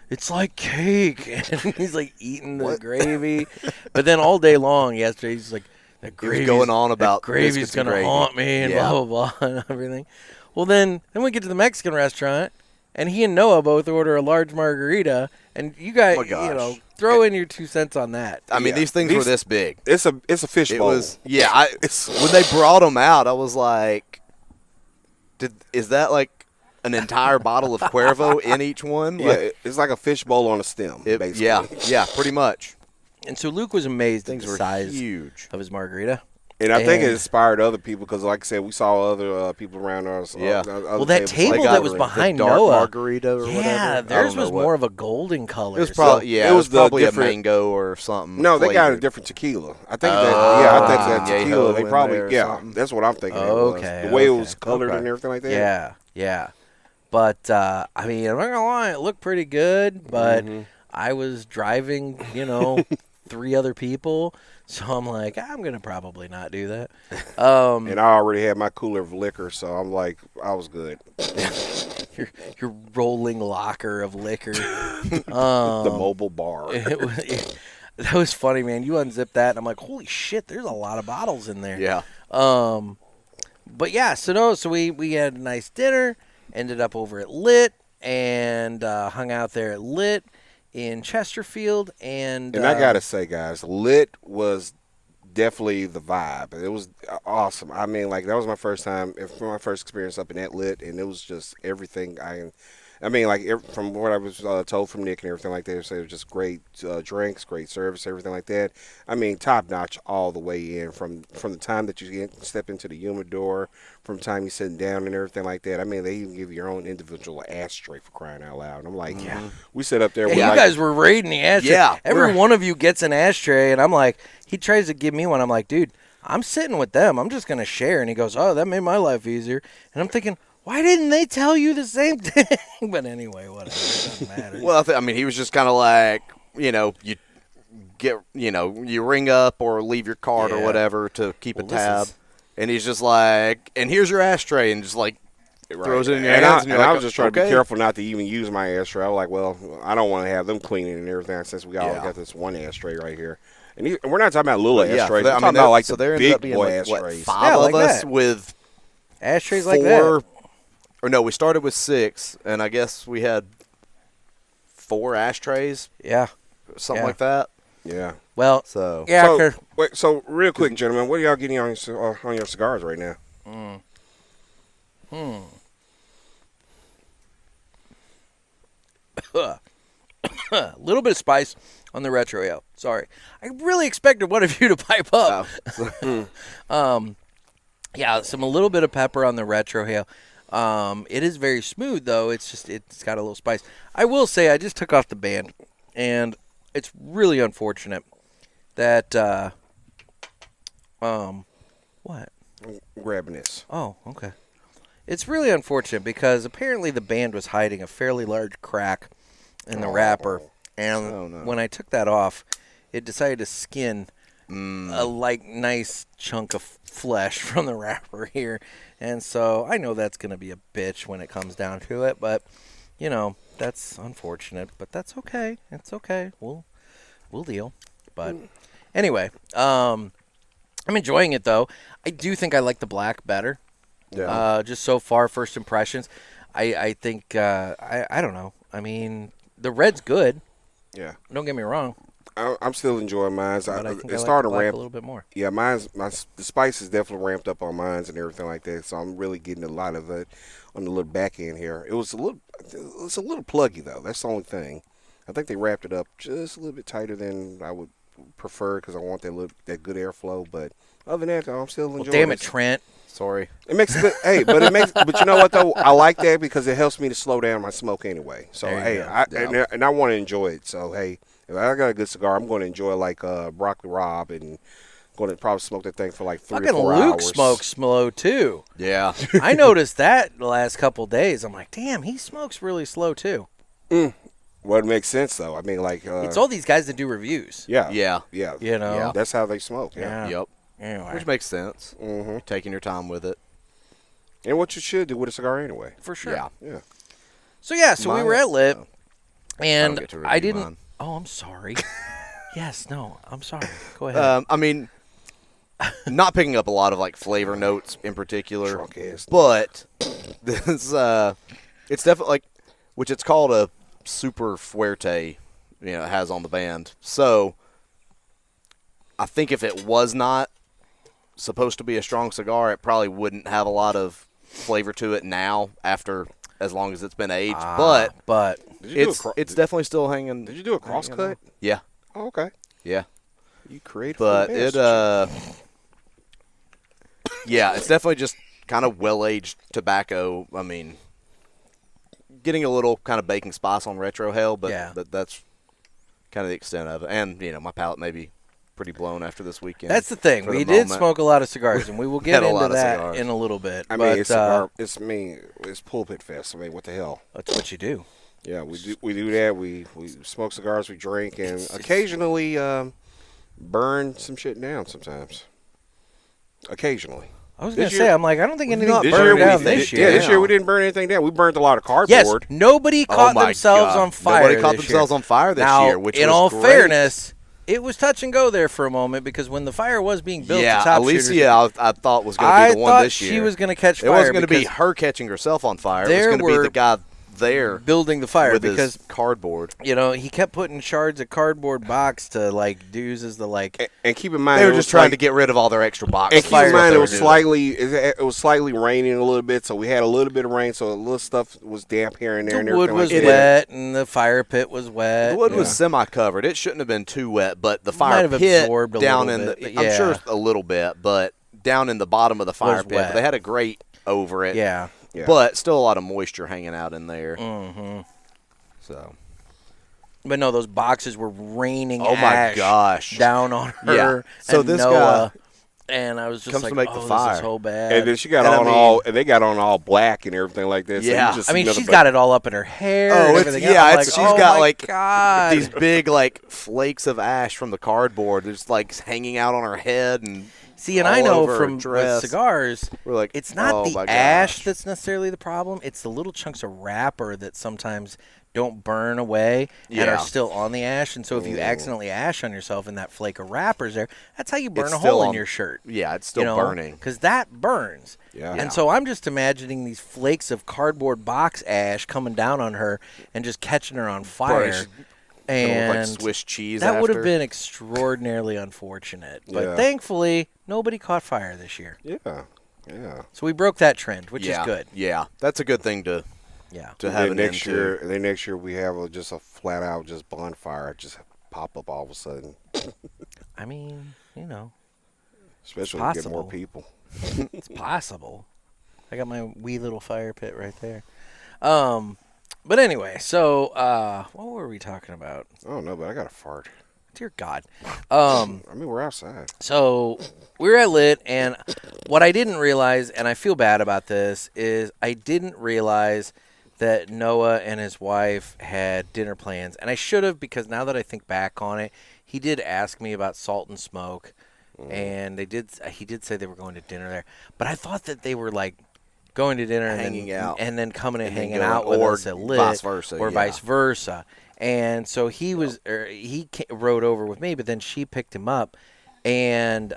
it's like cake. And he's like eating the gravy. But then all day long yesterday, he's like, that gravy's going on about gravy's going to haunt me and blah, blah, blah, and everything. Well, then we get to the Mexican restaurant, and he and Noah both order a large margarita, and you guys, throw in your 2 cents on that. I mean, these things were this big. It's a fish bowl. When they brought them out, I was like, is that like an entire bottle of Cuervo in each one? Yeah, it's like a fish bowl on a stem, basically. Yeah, pretty much. And so Luke was amazed at the size huge of his margarita. And I think it inspired other people because, like I said, we saw other people around us. Yeah. Well, that table that was behind the dark Noah. margarita or whatever. Yeah, theirs was more of a golden color. It was probably, it was probably a mango or something. No, they got a different tequila. I think that tequila, they probably, that's what I'm thinking. Okay. The way it was colored and everything like that. Yeah. But, I mean, I'm not going to lie, it looked pretty good, but I was driving, 3 other people. So I'm like, I'm going to probably not do that. And I already had my cooler of liquor, so I'm like, I was good. your rolling locker of liquor. The mobile bar. That was funny, man. You unzip that, and I'm like, holy shit, there's a lot of bottles in there. Yeah. But, yeah, so we had a nice dinner, ended up over at Lit, and hung out there at Lit in Chesterfield, and I gotta say, guys, Lit was definitely the vibe. It was awesome. I mean, like, that was my first experience up in that Lit, and it was just everything. From what I was told from Nick and everything like that, it was just great drinks, great service, everything like that. I mean, top notch all the way in from the time that you step into the humidor, from the time you're sitting down and everything like that. I mean, they even give you your own individual ashtray for crying out loud. And I'm like, we sit up there. You guys were raiding the ashtray. Yeah, every one of you gets an ashtray, and I'm like, he tries to give me one. I'm like, dude, I'm sitting with them. I'm just gonna share. And he goes, oh, that made my life easier. And I'm thinking, why didn't they tell you the same thing? But anyway, whatever. It doesn't matter. Well, he was just kind of like, you get, you ring up or leave your card or whatever to keep a tab. And he's just like, and here's your ashtray, and just like throws it in your hands. And I was just trying to be careful not to even use my ashtray. I was like, well, I don't want to have them cleaning and everything since we got this one ashtray right here. And we're not talking about little ashtrays. We're talking about like the big boy ashtrays. 5 of us with ashtrays like that. Or no, we started with 6, and I guess we had 4 ashtrays. Yeah. Something like that. Yeah. Well, so real quick, gentlemen, what are y'all getting on your cigars right now? A little bit of spice on the retro ale. Sorry. I really expected one of you to pipe up. Yeah, a little bit of pepper on the retro ale. It is very smooth, though. It's got a little spice. I will say I just took off the band, and it's really unfortunate that what? I'm grabbing this. Oh, okay. It's really unfortunate because apparently the band was hiding a fairly large crack in the wrapper, and when I took that off, it decided to skin a nice chunk of flesh from the wrapper here. And so I know that's going to be a bitch when it comes down to it, but that's unfortunate, but that's okay. It's okay. We'll deal. But anyway, I'm enjoying it though. I do think I like the black better. Yeah. Just so far, first impressions. I think I don't know. I mean, the red's good. Yeah. Don't get me wrong. I'm still enjoying mine. But I think It's I like starting the to black ramp a little bit more. Yeah, the spice is definitely ramped up on mines and everything like that. So I'm really getting a lot of it on the little back end here. It was a little pluggy though. That's the only thing. I think they wrapped it up just a little bit tighter than I would prefer because I want that good airflow. But other than that, though, I'm still enjoying. Damn it, this. Trent. Sorry. It makes a good. But you know what though? I like that because it helps me to slow down my smoke anyway. So There you hey, go. and I want to enjoy it. So hey, if I got a good cigar, I'm going to enjoy like Broccoli Rob and going to probably smoke that thing for like 3 or 4 Fucking hours. Luke smokes slow too. Yeah. I noticed that the last couple days. I'm like, damn, he smokes really slow too. Well, it makes sense though. I mean, like It's all these guys that do reviews. yeah, Yeah. yeah. You know. Yeah. That's how they smoke. Yeah. Yeah. Yep. Anyway, Which makes sense. Mm-hmm. Taking your time with it. And what you should do with a cigar anyway. for sure. Yeah. Yeah. So we were at Lit, and don't get to review I didn't. mine. Oh, I'm sorry. Yes, no, I'm sorry. Go ahead. I mean, not picking up a lot of like flavor notes in particular, Drunk ass. but this it's definitely like, which it's called a super fuerte, it has on the band. So I think if it was not supposed to be a strong cigar, it probably wouldn't have a lot of flavor to it now after as long as it's been aged. But Did you do it's definitely still hanging. Did you do a cross hanging cut? on. Yeah, Oh, okay. yeah. You created. But yeah, it's definitely just kind of well-aged tobacco. I mean, getting a little kind of baking spice on retro hell, but Yeah. that's kind of the extent of it. And, my palate may be pretty blown after this weekend. That's the thing. for We the did moment. smoke a lot of cigars, and we will get Had a into lot of that cigars. in a little bit. I mean, but, it's Pulpit Fest. I mean, what the hell? that's what you do. Yeah, we do that. We smoke cigars, we drink, and occasionally burn some shit down. Sometimes, occasionally. I was going This to say, year- I'm like, I don't think anything not This burned year, down we, this yeah, year. this year we didn't burn anything down. We burned a lot of cardboard. Yes, nobody caught my themselves God. on fire. Nobody caught this themselves year. on fire this Now, year, which in was all great. fairness, it was touch and go there for a moment because when the fire was being built, Yeah, to top Alicia, shooters, I thought was going to I be the one thought this year. she was going to catch fire. It wasn't going to be because her catching herself on fire. It was there going to be were the guy there building the fire with because his cardboard. he kept putting shards of cardboard box to use as the And keep in mind, They were it just was trying like- to get rid of all their extra boxes. And keep in fires mind, that it were was doing. slightly raining a little bit, so we had a little bit of rain, so a little stuff was damp here and there. and the wood everything was like that. wet and the fire pit was wet. The wood was Yeah. semi-covered. It shouldn't have been too wet, but the Might fire have pit absorbed a down little in bit, the but I'm yeah. sure a little bit, but down in the bottom of the fire Was pit, wet. they had a grate over it. Yeah. Yeah. But still a lot of moisture hanging out in there. Mm-hmm. So, But no, those boxes were raining oh my ash gosh. down on her. Yeah. So and this Noah, and I was just comes like, to make the this fire. is so bad. And then she got And I on mean- and they got on all black and everything like that. So Yeah. you just I mean, see nothing she's but- got it all up in her hair. Oh, and it's- everything yeah, else. I'm it's- like, she's oh got, my like, God. these big flakes of ash from the cardboard just hanging out on her head, and See, and all I know over her from dress. with cigars, we're like, it's not oh the my ash gosh. that's necessarily the problem. It's the little chunks of wrapper that sometimes don't burn away and Yeah. are still on the ash. And so if you accidentally ash on yourself and that flake of wrapper's there, that's how you burn It's a still hole in on- your shirt. Yeah, it's still burning. Because that burns. Yeah. And so I'm just imagining these flakes of cardboard box ash coming down on her and just catching her on fire. Gonna look And like Swiss cheese. that would have after. been extraordinarily unfortunate. But Yeah. thankfully, nobody caught fire this year. Yeah. Yeah. So we broke that trend, which yeah, is good. Yeah, that's a good thing to Yeah. have then an next end year, to. then next year we have just a flat out just bonfire just pop up all of a sudden, I mean, especially when we get possible. more people. it's possible. I got my wee little fire pit right there. But anyway, so what were we talking about? I don't know, but I got a fart. Dear God. I mean, we're outside. So we were at Lit, and what I didn't realize, and I feel bad about this, is I didn't realize that Noah and his wife had dinner plans. And I should have, because now that I think back on it, he did ask me about Salt and Smoke, and he did say they were going to dinner there. But I thought that they were going to dinner Hanging out. and then coming and And then hanging going- out with or us at Lit, vice versa, or yeah. vice versa. And so he rode over with me, but then she picked him up, and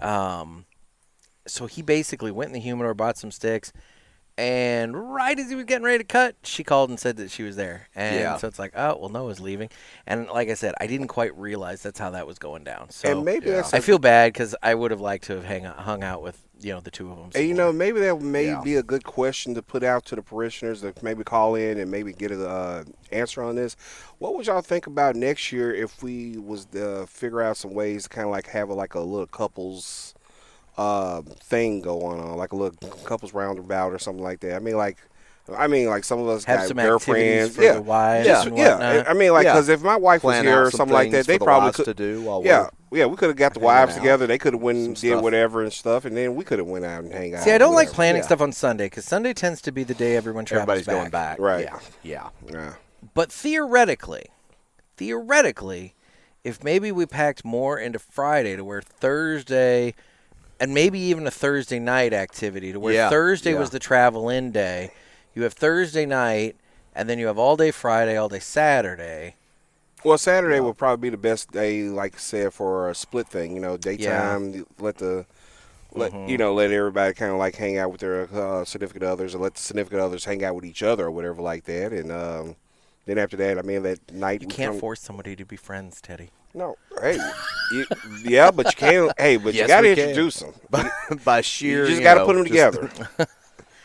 so he basically went in the humidor, bought some sticks, And right as he was getting ready to cut, she called and said that she was there. And so it's like, oh, well, Noah's leaving. And like I said, I didn't quite realize that's how that was going down. So and maybe I feel bad because I would have liked to have hung out with, the two of them. And, maybe that may be a good question to put out to the parishioners to maybe call in and maybe get an answer on this. What would y'all think about next year if we was to figure out some ways to kind of like have a little couples thing going on, like a little couples roundabout or something like that. I mean, like some of us have got some girlfriends, for the wives and whatnot. I mean, like because if my wife was here or something like that, they probably could to do. While we could have got the wives together. They could have went and did stuff. whatever and stuff, and then we could have went out and hang out. See, I don't like planning stuff on Sunday because Sunday tends to be the day everyone travels Everybody's back. going back. Right. Yeah. But theoretically, if maybe we packed more into Friday to where Thursday, and maybe even a Thursday night activity to where Thursday was the travel-in day, you have Thursday night, and then you have all day Friday, all day Saturday. Well, Saturday would probably be the best day, like I said, for a split thing. Daytime, let everybody kind of like hang out with their significant others, or let the significant others hang out with each other or whatever like that. And then after that, I mean, that night. You can't force somebody to be friends, Teddy. No, hey, but you can. Hey, but you got to introduce them by sheer. You just got to put them together.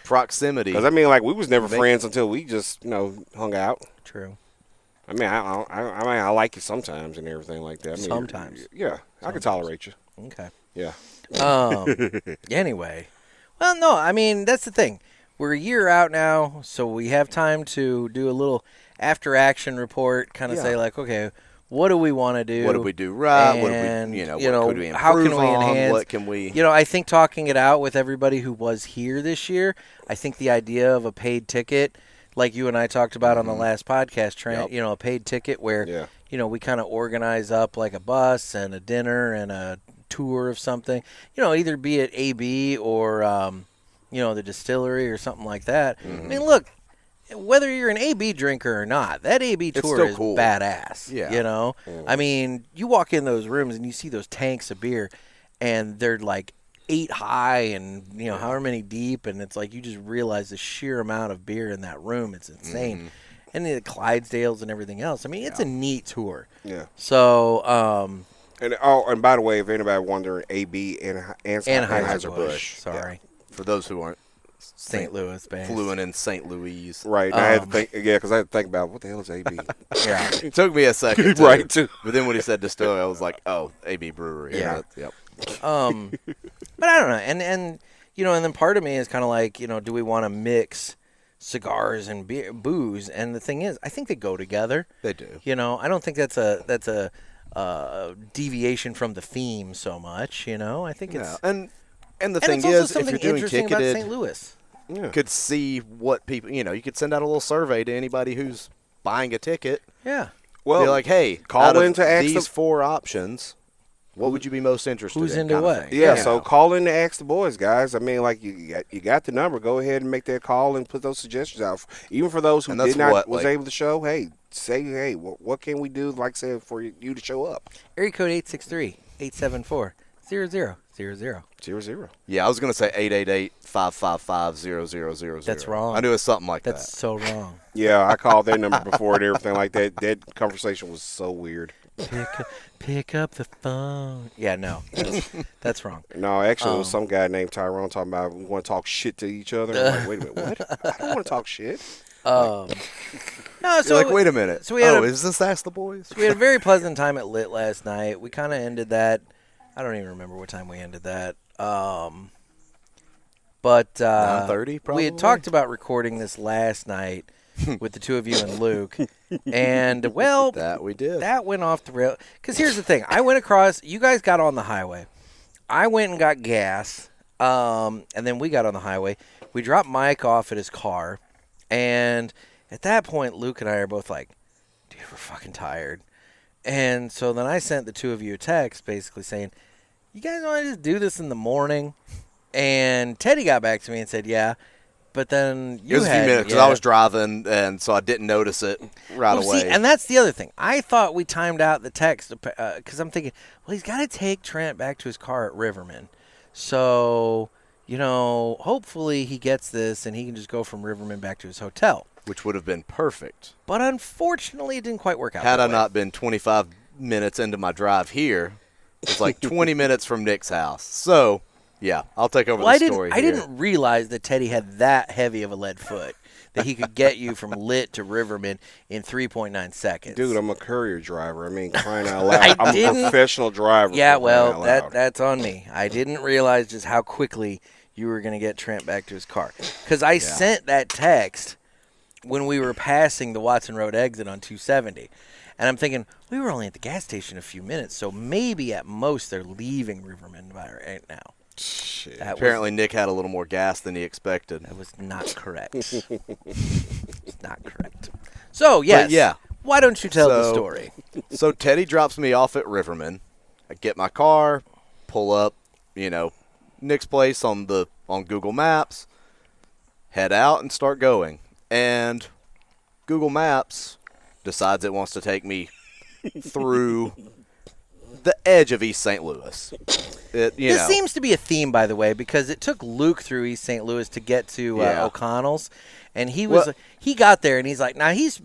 Proximity. Because I mean, like we was never friends until we just hung out. True. I mean, I like you sometimes and everything like that. I mean, sometimes. I can tolerate you. Okay. Yeah. Anyway, well, no, I mean that's the thing. We're a year out now, so we have time to do a little after-action report, kind of say like, okay, what do we want to do? What do we do right? And, what could we improve how can we on? enhance? What can we? I think talking it out with everybody who was here this year, I think the idea of a paid ticket, like you and I talked about on the last podcast, Trent, a paid ticket where, we kind of organize up like a bus and a dinner and a tour of something, either be it AB or, the distillery or something like that. I mean, look, whether you're an AB drinker or not, that AB tour is cool. badass. Yeah. I mean, you walk in those rooms and you see those tanks of beer, and they're like 8 high and however many deep, and it's like you just realize the sheer amount of beer in that room. It's insane. And the Clydesdales and everything else. I mean, it's a neat tour. Yeah. So, and by the way, if anybody wondering, AB and Anheuser-Busch. Sorry. For those who aren't St. Louis based. Fluent in St. Louis. Right. And I had to think, because I had to think about what the hell is AB. Yeah. It took me a second. Right, too. But then when he said distillery, I was like, oh, AB Brewery. Yeah. Yep. But I don't know. And then part of me is kind of like, do we want to mix cigars and booze? And the thing is, I think they go together. They do. I don't think that's a deviation from the theme so much. I think it's and the thing is, if you're doing interesting ticketed, about St. Louis, you could see what people, you could send out a little survey to anybody who's buying a ticket. Yeah. Well, be like, hey, call in to ask these 4 options. What would you be most interested in? Who's into what? Yeah, so call in to ask the boys, guys. I mean, like you got the number. Go ahead and make that call and put those suggestions out. Even for those who did not was able to show, hey, say, what can we do? Like I said, for you to show up. Area code 863-874-0000. 0000. Yeah, I was gonna say 888-555-0000. That's wrong. I knew it was something like that. That's so wrong. Yeah, I called their number before and everything like that. That conversation was so weird. Pick up the phone. Yeah, no, that's wrong. No, actually, it was some guy named Tyrone talking about we want to talk shit to each other. I'm like, wait a minute, what? I don't want to talk shit. No, so you're like, wait a minute. So is this Ask the Boys? So we had a very pleasant time at Lit last night. We kind of ended that. I don't even remember what time we ended that. But 9:30 probably. We had talked about recording this last night with the two of you and Luke. And, well, that we did. That went off the rail. Because here's the thing. I went across. You guys got on the highway. I went and got gas. And then we got on the highway. We dropped Mike off at his car. And at that point, Luke and I are both like, dude, we're fucking tired. And so then I sent the two of you a text basically saying, you guys want to just do this in the morning? And Teddy got back to me and said, yeah. But then you it was a few minutes because I was driving, and so I didn't notice it right away. See, and that's the other thing. I thought we timed out the text because I'm thinking, well, he's got to take Trent back to his car at Riverman. So, hopefully he gets this and he can just go from Riverman back to his hotel. Which would have been perfect. But unfortunately, it didn't quite work out. Had I not been 25 minutes into my drive here, it's like 20 minutes from Nick's house. So, yeah, I'll take over the story I didn't realize that Teddy had that heavy of a lead foot, that he could get you from Lit to Riverman in 3.9 seconds. Dude, I'm a courier driver. I mean, crying out loud. I'm a professional driver. Yeah, well, that's on me. I didn't realize just how quickly you were going to get Trent back to his car. Because I sent that text when we were passing the Watson Road exit on 270. And I'm thinking, we were only at the gas station a few minutes, so maybe at most they're leaving Riverman by right now. Shit. Apparently, Nick had a little more gas than he expected. That was not correct. It's not correct. So, yes. But yeah. Why don't you tell the story? So, Teddy drops me off at Riverman. I get my car, pull up, Nick's place on Google Maps, head out and start going. And Google Maps decides it wants to take me through the edge of East St. Louis. This seems to be a theme, by the way, because it took Luke through East St. Louis to get to O'Connell's, and he got there, and he's like, now he's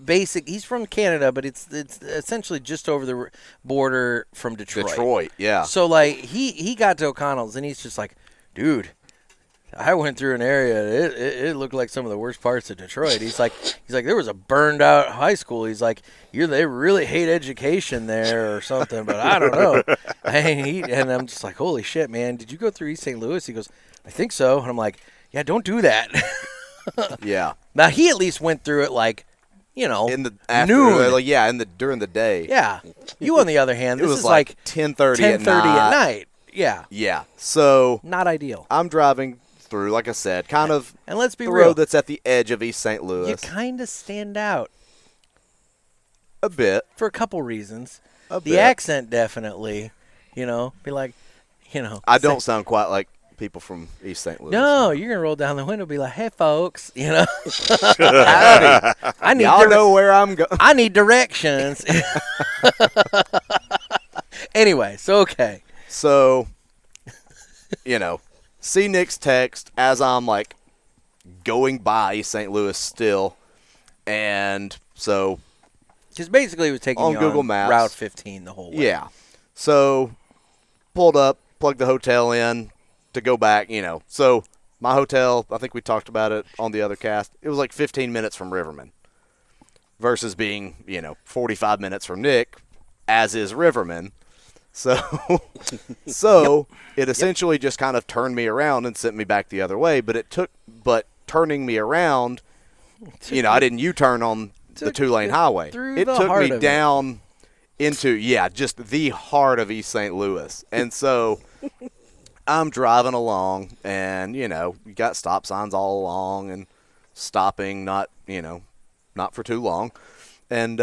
from Canada, but it's essentially just over the border from Detroit. Detroit, yeah. So like he got to O'Connell's, and he's just like, dude, I went through an area. It looked like some of the worst parts of Detroit. He's like, there was a burned out high school. He's like, they really hate education there or something, but I don't know. And I'm just like, holy shit, man! Did you go through East St. Louis? He goes, I think so. And I'm like, yeah, don't do that. Yeah. Now he at least went through it like, in the noon. During the day. Yeah. You on the other hand, this was is like 10:30 at night. Yeah. Yeah. So not ideal. I'm driving through, like I said, kind of and let's be the real, road that's at the edge of East St. Louis. You kind of stand out a bit for a couple reasons. The bit. Accent definitely, be like, I don't sound quite like people from East St. Louis. No, you're gonna roll down the window and be like, "Hey, folks, I need y'all know where I'm going. I need directions." Anyway, so okay. So, see Nick's text as I'm like going by East St. Louis still, and so because basically it was taking on you Google on Maps, Route 15 the whole way. Yeah. So pulled up, plugged the hotel in to go back. So my hotel, I think we talked about it on the other cast. It was like 15 minutes from Riverman, versus being 45 minutes from Nick, as is Riverman. So it essentially just kind of turned me around and sent me back the other way. But turning me around, I didn't U-turn on the 2-lane highway. It took me down into, just the heart of East St. Louis. And so I'm driving along, and, you got stop signs all along and stopping, not for too long. And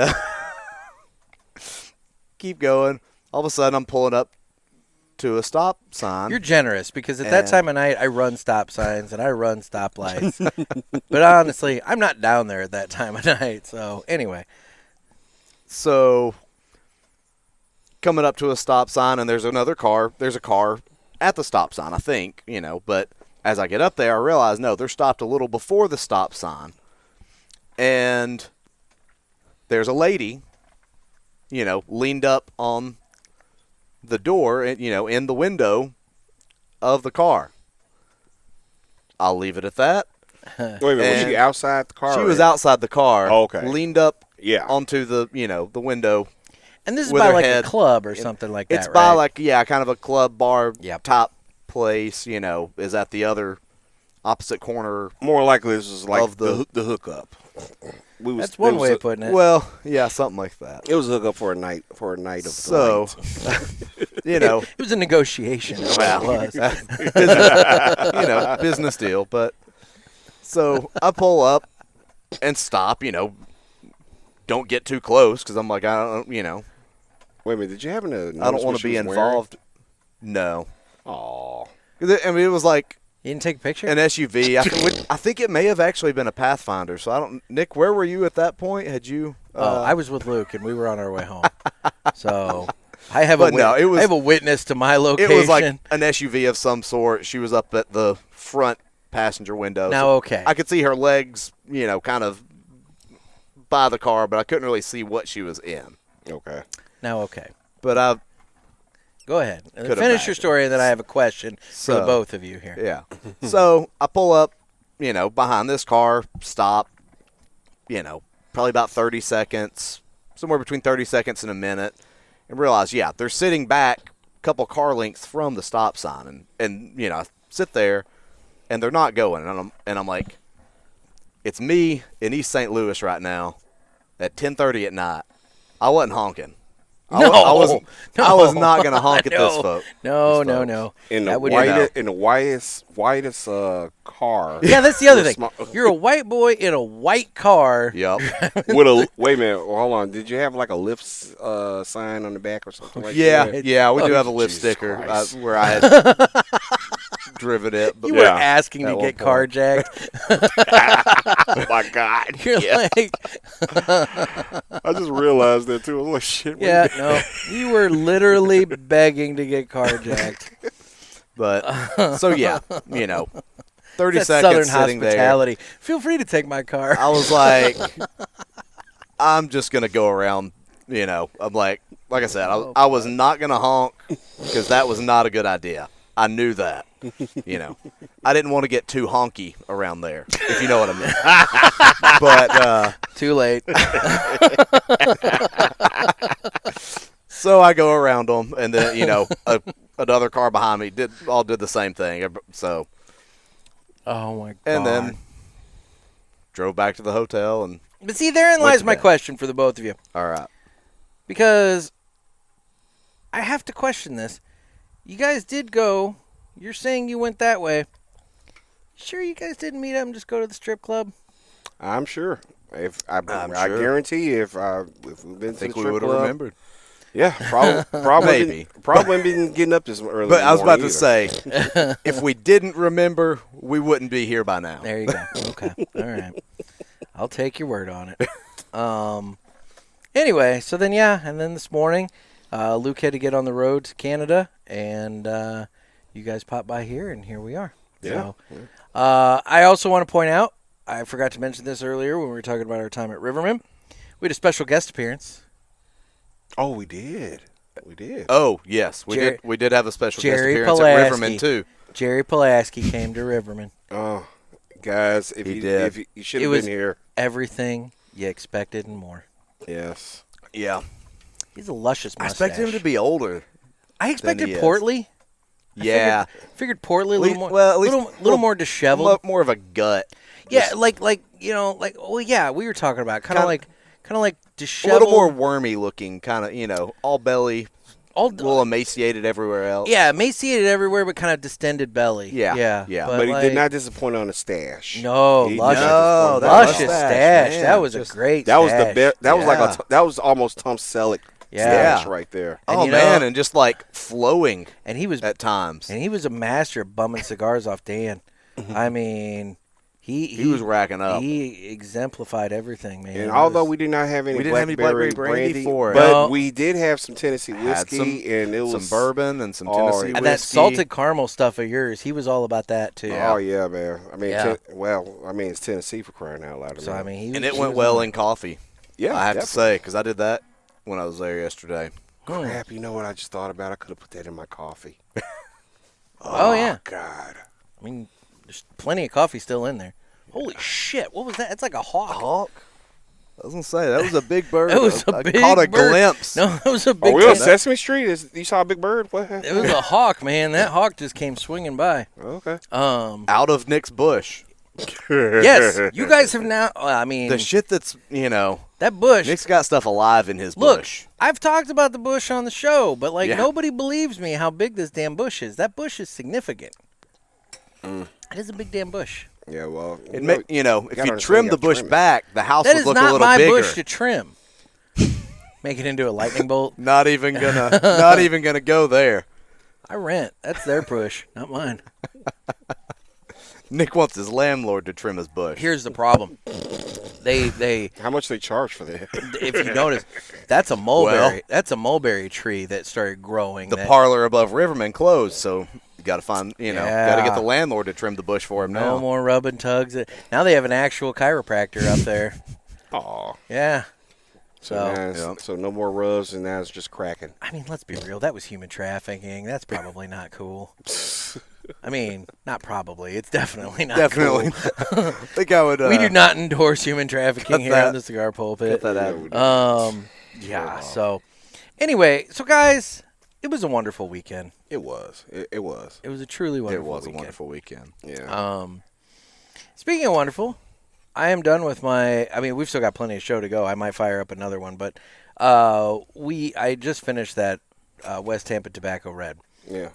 keep going. All of a sudden, I'm pulling up to a stop sign. You're generous because at that time of night, I run stop signs and I run stoplights. But honestly, I'm not down there at that time of night. So anyway. So coming up to a stop sign, and there's another car. There's a car at the stop sign, I think, But as I get up there, I realize, no, they're stopped a little before the stop sign. And there's a lady, leaned up on the door, in the window of the car. I'll leave it at that. Wait a minute, was she outside the car? She was outside the car. Oh, okay. Leaned up onto the, the window. And this is by like a club or something like that, It's by kind of a club bar top place, is at the other opposite corner. More likely this is like of the hookup. That's one way of putting it. Well, yeah, something like that. It was a hookup for a night of so, it was a negotiation. Well, it was. Business deal. But so I pull up and stop. Don't get too close because I'm like, I don't. Wait a minute, did you happen to? I don't want to be involved. Wearing? No. Aw. I mean, it was like. You didn't take a picture? An SUV. I think it may have actually been a Pathfinder. So I don't. Nick, where were you at that point? Had you? I was with Luke, and we were on our way home. So I have a witness to my location. It was like an SUV of some sort. She was up at the front passenger window. Now, so okay. I could see her legs, kind of by the car, but I couldn't really see what she was in. Okay. Now, okay. But go ahead. Finish your story, and then I have a question for the both of you here. Yeah. So I pull up, behind this car, stop, probably about 30 seconds, somewhere between 30 seconds and a minute, and realize, they're sitting back a couple car lengths from the stop sign. And I sit there, and they're not going. And I'm like, it's me in East St. Louis right now at 10:30 at night. I wasn't honking. I was not going to honk at this folks. No. In the whitest car. Yeah, that's the other thing. You're a white boy in a white car. Yep. Wait a minute. Hold on. Did you have like a lift sign on the back or something like that? Yeah, we do have a lift sticker where I had driven it. But you were asking to get carjacked. Oh, my God. You're like... I just realized that, too. I was like, shit. Yeah, no. You were literally begging to get carjacked. But, 30 That's seconds Southern sitting hospitality. there. Feel free to take my car. I was like, I'm just going to go around, I'm like I said, I was not going to honk because that was not a good idea. I knew that. I didn't want to get too honky around there, if you know what I mean. But too late. So I go around them, and then another car behind me did the same thing. So, oh my God! And then drove back to the hotel. But see, therein lies my question for the both of you. All right, because I have to question this. You guys did go. You're saying you went that way. Sure, you guys didn't meet up and just go to the strip club? I'm sure. I guarantee you, if we've been to the strip club, we would have remembered. Yeah, probably been getting up this early. But I was about to say, if we didn't remember, we wouldn't be here by now. There you go. Okay, all right. I'll take your word on it. Anyway, so then and then this morning, Luke had to get on the road to Canada, and you guys popped by here, and here we are. Yeah. So, I also want to point out, I forgot to mention this earlier when we were talking about our time at Riverman. We had a special guest appearance. Oh, we did. Oh, yes. We did have a special guest appearance at Riverman, too. Jerry Pulaski came to Riverman. Oh, guys, if you should have been here. Everything you expected and more. Yes. Yeah. He's a luscious mustache. I expected him to be older. I expected portly. Yeah. Figured portly, a little more, little more disheveled. More of a gut. Yeah, we were talking about kind of like disheveled. A little more wormy looking, kind of, all belly, a little emaciated everywhere else. Yeah, emaciated everywhere, but kind of distended belly. Yeah. But he did not disappoint on the stash. No, luscious stash. Man, that was a great. That was stash. the best. That was almost Tom Selleck. Stash right there. And and just like flowing. And he was at times. And he was a master of bumming cigars off Dan. I mean. He was racking up. He exemplified everything, man. And although we did not have any blackberry brandy for it, but we did have some Tennessee whiskey, and it was some bourbon and some Tennessee whiskey. And that salted caramel stuff of yours, he was all about that too. Oh yeah, man. I mean, it's Tennessee for crying out loud. So it went well in coffee. Yeah, I have to say, because I did that when I was there yesterday. Crap! You know what I just thought about? I could have put that in my coffee. Oh yeah. God. I mean. There's plenty of coffee still in there. Holy shit. What was that? It's like a hawk. I was going to say, that was a big bird. It was a big bird. I caught a glimpse. No, it was a big bird. Are we on Sesame Street? You saw a big bird? What? It was a hawk, man. That hawk just came swinging by. Okay. Out of Nick's bush. Yes. You guys have now, the shit that's, that bush. Nick's got stuff alive in his Look, bush. I've talked about the bush on the show, but, nobody believes me how big this damn bush is. That bush is significant. It is a big damn bush. Yeah, well, if you trim the bush back, the house would look a little bigger. That is not my bush to trim. Make it into a lightning bolt. Not even gonna go there. I rent. That's their bush, not mine. Nick wants his landlord to trim his bush. Here's the problem. They How much they charge for that? if you notice, that's a mulberry. That's a mulberry tree that started growing. The parlor above Riverman closed, so you got to find, got to Yeah. get the landlord to trim the bush for him No now. more rubbing tugs. Now they have an actual chiropractor up there. Aw. Yeah. So, So, now so no more rubs, and now it's just cracking. I mean, let's be real. That was human trafficking. That's probably not cool. I mean, not probably. It's definitely not Definitely. cool. I think I would. We do not endorse human trafficking here that- on the Cigar Pulpit. Cut that out. Yeah. So, anyway, guys, it was a wonderful weekend. It was. It was. It was a truly wonderful It was weekend. a wonderful weekend. Yeah. Speaking of wonderful, I am done with my. I mean, we've still got plenty of show to go. I might fire up another one, but I just finished that West Tampa Tobacco Red. Yeah.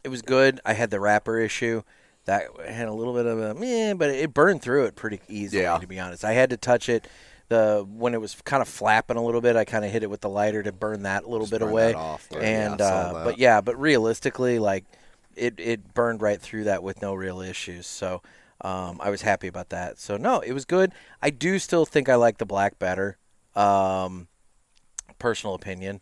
It was good. I had the wrapper issue. That had a little bit of a meh, but it burned through it pretty easily, Yeah. to be honest. I had to touch it. When it was kind of flapping a little bit, I kind of hit it with the lighter to burn that a little bit burn away. that off. Yeah, And I saw that. but realistically, like it burned right through that with no real issues. So I was happy about that. So no, it was good. I do still think I like the black better. Personal opinion.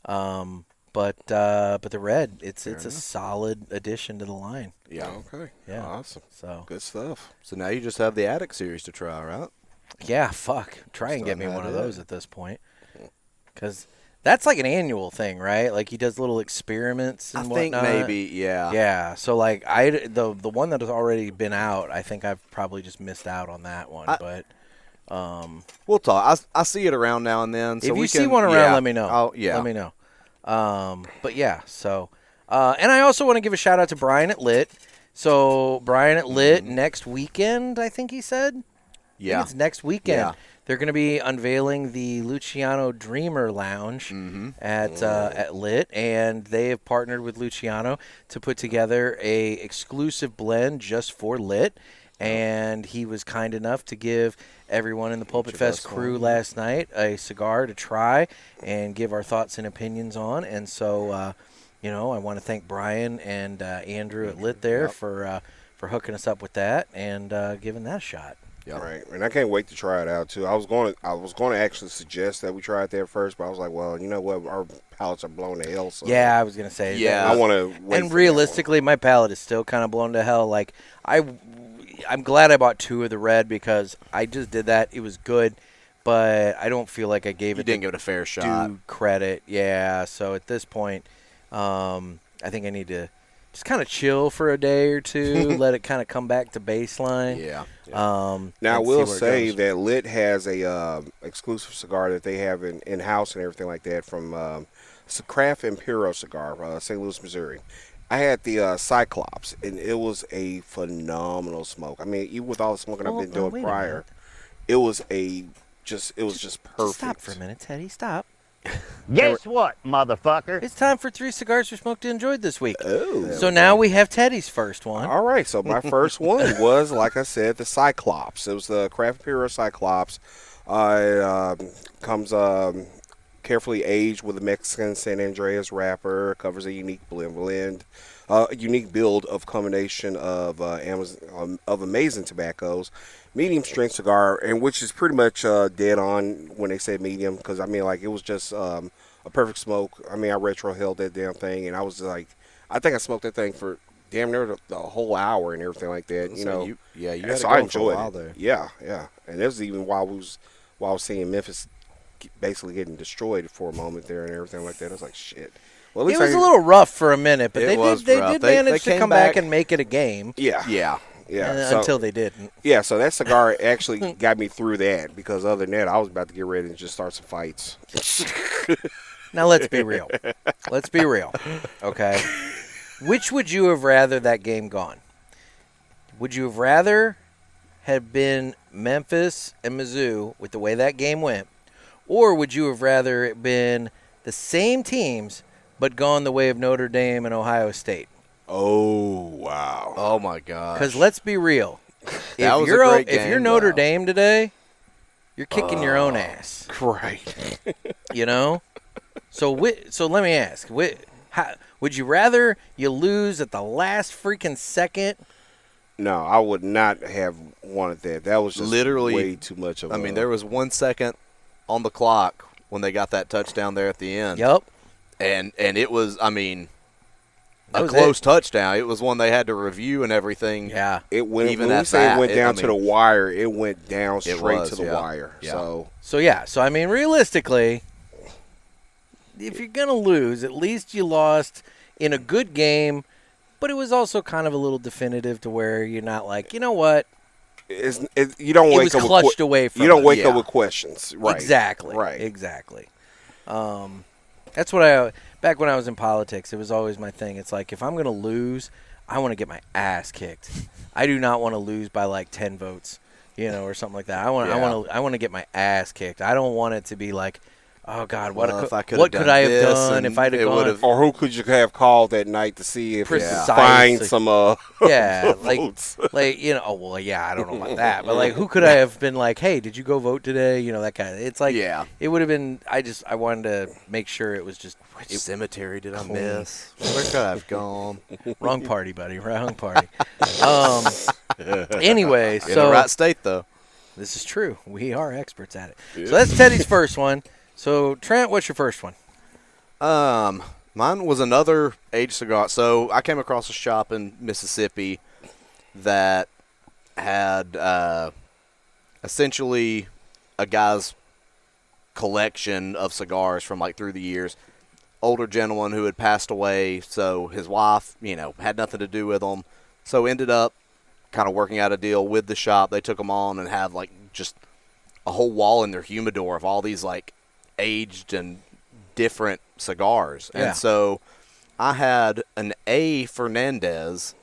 But the red, it's a solid addition to the line. Yeah. Okay. Yeah. Awesome. So Good stuff. So now you just have the Attic series to try, right? yeah, fuck. Try and get Starting me one that of in. those at this point, because that's like an annual thing, right? Like he does little experiments and I think whatnot. maybe, yeah. Yeah. So like the one that has already been out, I think I've probably just missed out on that one. But We'll talk. I see it around now and then. So if we you see can- one around, yeah. let me know. Oh, yeah. Let me know. But yeah, so and I also want to give a shout out to Brian at Lit. So Brian at Lit next weekend, I think he said. I Yeah. think it's next weekend. Yeah. They're going to be unveiling the Luciano Dreamer Lounge at Lit, and they have partnered with Luciano to put together a exclusive blend just for Lit. And he was kind enough to give everyone in the PulpitFest crew last night a cigar to try and give our thoughts and opinions on. And so, I want to thank Brian and Andrew at Lit there for hooking us up with that and giving that a shot. Yep. Right, and I can't wait to try it out too. I was going to actually suggest that we try it there first, but I was like, well, you know what, our palates are blown to hell. So Yeah, I was going to say. Yeah. I want to. And realistically, my palate is still kind of blown to hell. Like I'm glad I bought 2 of the red because I just did that. It was good, but I don't feel like I gave You it didn't give it a fair shot. due credit. Yeah, so at this point, I think I need to just kind of chill for a day or two, let it kind of come back to baseline. Yeah. Now I and will see where it say goes. that Lit has a exclusive cigar that they have in house and everything like that from it's a Craft Imperial cigar, St. Louis, Missouri. I had the Cyclops, and it was a phenomenal smoke. I mean, even with all the smoking I've been doing wait a prior, minute. it was just perfect. Stop for a minute, Teddy. Stop. Guess what, motherfucker? It's time for 3 cigars we smoked and enjoyed this week. Oh. So now we have Teddy's first one. All right, so my first one was, like I said, the Cyclops. It was the Craft Imperial Cyclops. It comes carefully aged with a Mexican San Andreas wrapper. Covers a unique unique build of combination of amazing tobaccos. Medium strength cigar, and which is pretty much dead on when they say medium, because I mean, like, it was just a perfect smoke. I mean, I retro held that damn thing, and I was like, I think I smoked that thing for damn near the whole hour and everything like that. You know, you had And it so I going for a enjoyed while it. there. Yeah, and this was even while I was seeing Memphis basically getting destroyed for a moment there and everything like that. I was like, shit. Well, at It least was a little rough for a minute, but It they was did rough. did They manage to came come back back. and make it a game. Yeah. So, Until they didn't. yeah, so that cigar actually got me through that, because other than that, I was about to get ready and just start some fights. Now let's be real. Let's be real. Okay. Which would you have rather that game gone? Would you have rather have been Memphis and Mizzou with the way that game went? Or would you have rather it been the same teams but gone the way of Notre Dame and Ohio State? Oh, wow. Oh my gosh. Because let's be real. That If was a you're great if you're game, Notre though. Dame today, you're kicking your own ass. Right. You know? So let me ask. Would you rather you lose at the last freaking second? No, I would not have wanted that. That was just literally way too much of. I mean, there was 1 second on the clock when they got that touchdown there at the end. Yep. And it was, I mean, That a was close it. touchdown. It was one they had to review and everything. Yeah. It went. Even When we at say it that, went down I to the mean, wire, it went down straight was, to the yeah. wire. Yeah. So I mean, realistically, if you're gonna lose, at least you lost in a good game. But it was also kind of a little definitive to where you're not like, you know what? You don't It wake was up clutched with, away from you don't us. wake Yeah. up with questions, right? Exactly. Right. Exactly. That's what back when I was in politics, it was always my thing. It's like, if I'm going to lose, I want to get my ass kicked. I do not want to lose by like 10 votes, or something like that. I want to get my ass kicked. I don't want it to be like, oh God, what could I have done if I'd have gone? Or who could you have called that night to see if you Precisely. find some Yeah, like, votes? I don't know about that, but like, who could I have been like, hey, did you go vote today? That kind of. It's like, it would have been. I wanted to make sure it was just. Which cemetery did I miss? Where could I have gone? Wrong party, buddy. Wrong party. Anyway, In so the right state, though. this is true. We are experts at it. So that's Teddy's first one. So Trent, what's your first one? Mine was another aged cigar. So I came across a shop in Mississippi that had essentially a guy's collection of cigars from like through the years. Older gentleman who had passed away, so his wife, had nothing to do with him. So ended up kind of working out a deal with the shop. They took him on and have like just a whole wall in their humidor of all these like aged and different cigars. Yeah. And so I had an A. Fernandez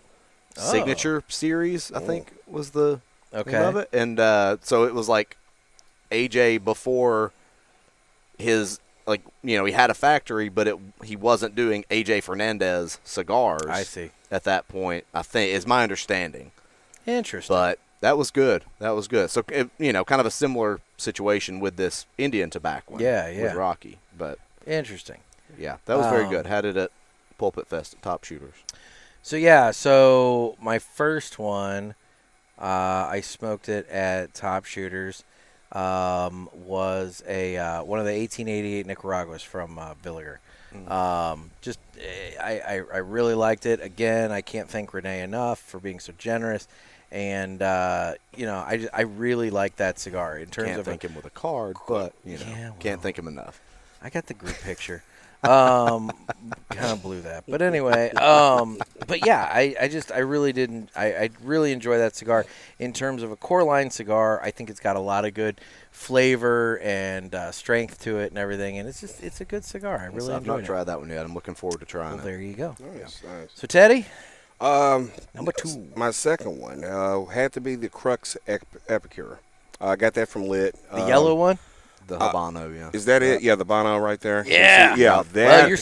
signature series, I think was the name of it. And so it was like AJ before his, like, he had a factory, but he wasn't doing AJ Fernandez cigars. I see. At that point, I think, is my understanding. Interesting. But that was good. So, kind of a similar situation with this Indian tobacco one. Yeah. With Rocky. But, Interesting. yeah, that was very good. Had it at PulpitFest at Top Shooters. So my first one, I smoked it at Top Shooters, was one of the 1888 Nicaraguas from Villiger. I really liked it. Again, I can't thank Renee enough for being so generous. And, I really like that cigar. In terms Can't of thank him with a card, but, can't thank him enough. I got the group picture. Kind of blew that. But anyway, but yeah, I really didn't. I really enjoy that cigar. In terms of a core line cigar, I think it's got a lot of good flavor and strength to it and everything. And it's a good cigar. I really I've enjoyed not tried that one yet. I'm looking forward to trying it. There you go. Nice. So Teddy, Number 2. My second one had to be the Crux Epicure. I got that from Lit. The yellow one. The Habano, yeah. Is that it? Yeah, the Bono right there. Yeah. Yeah. That. Well, you're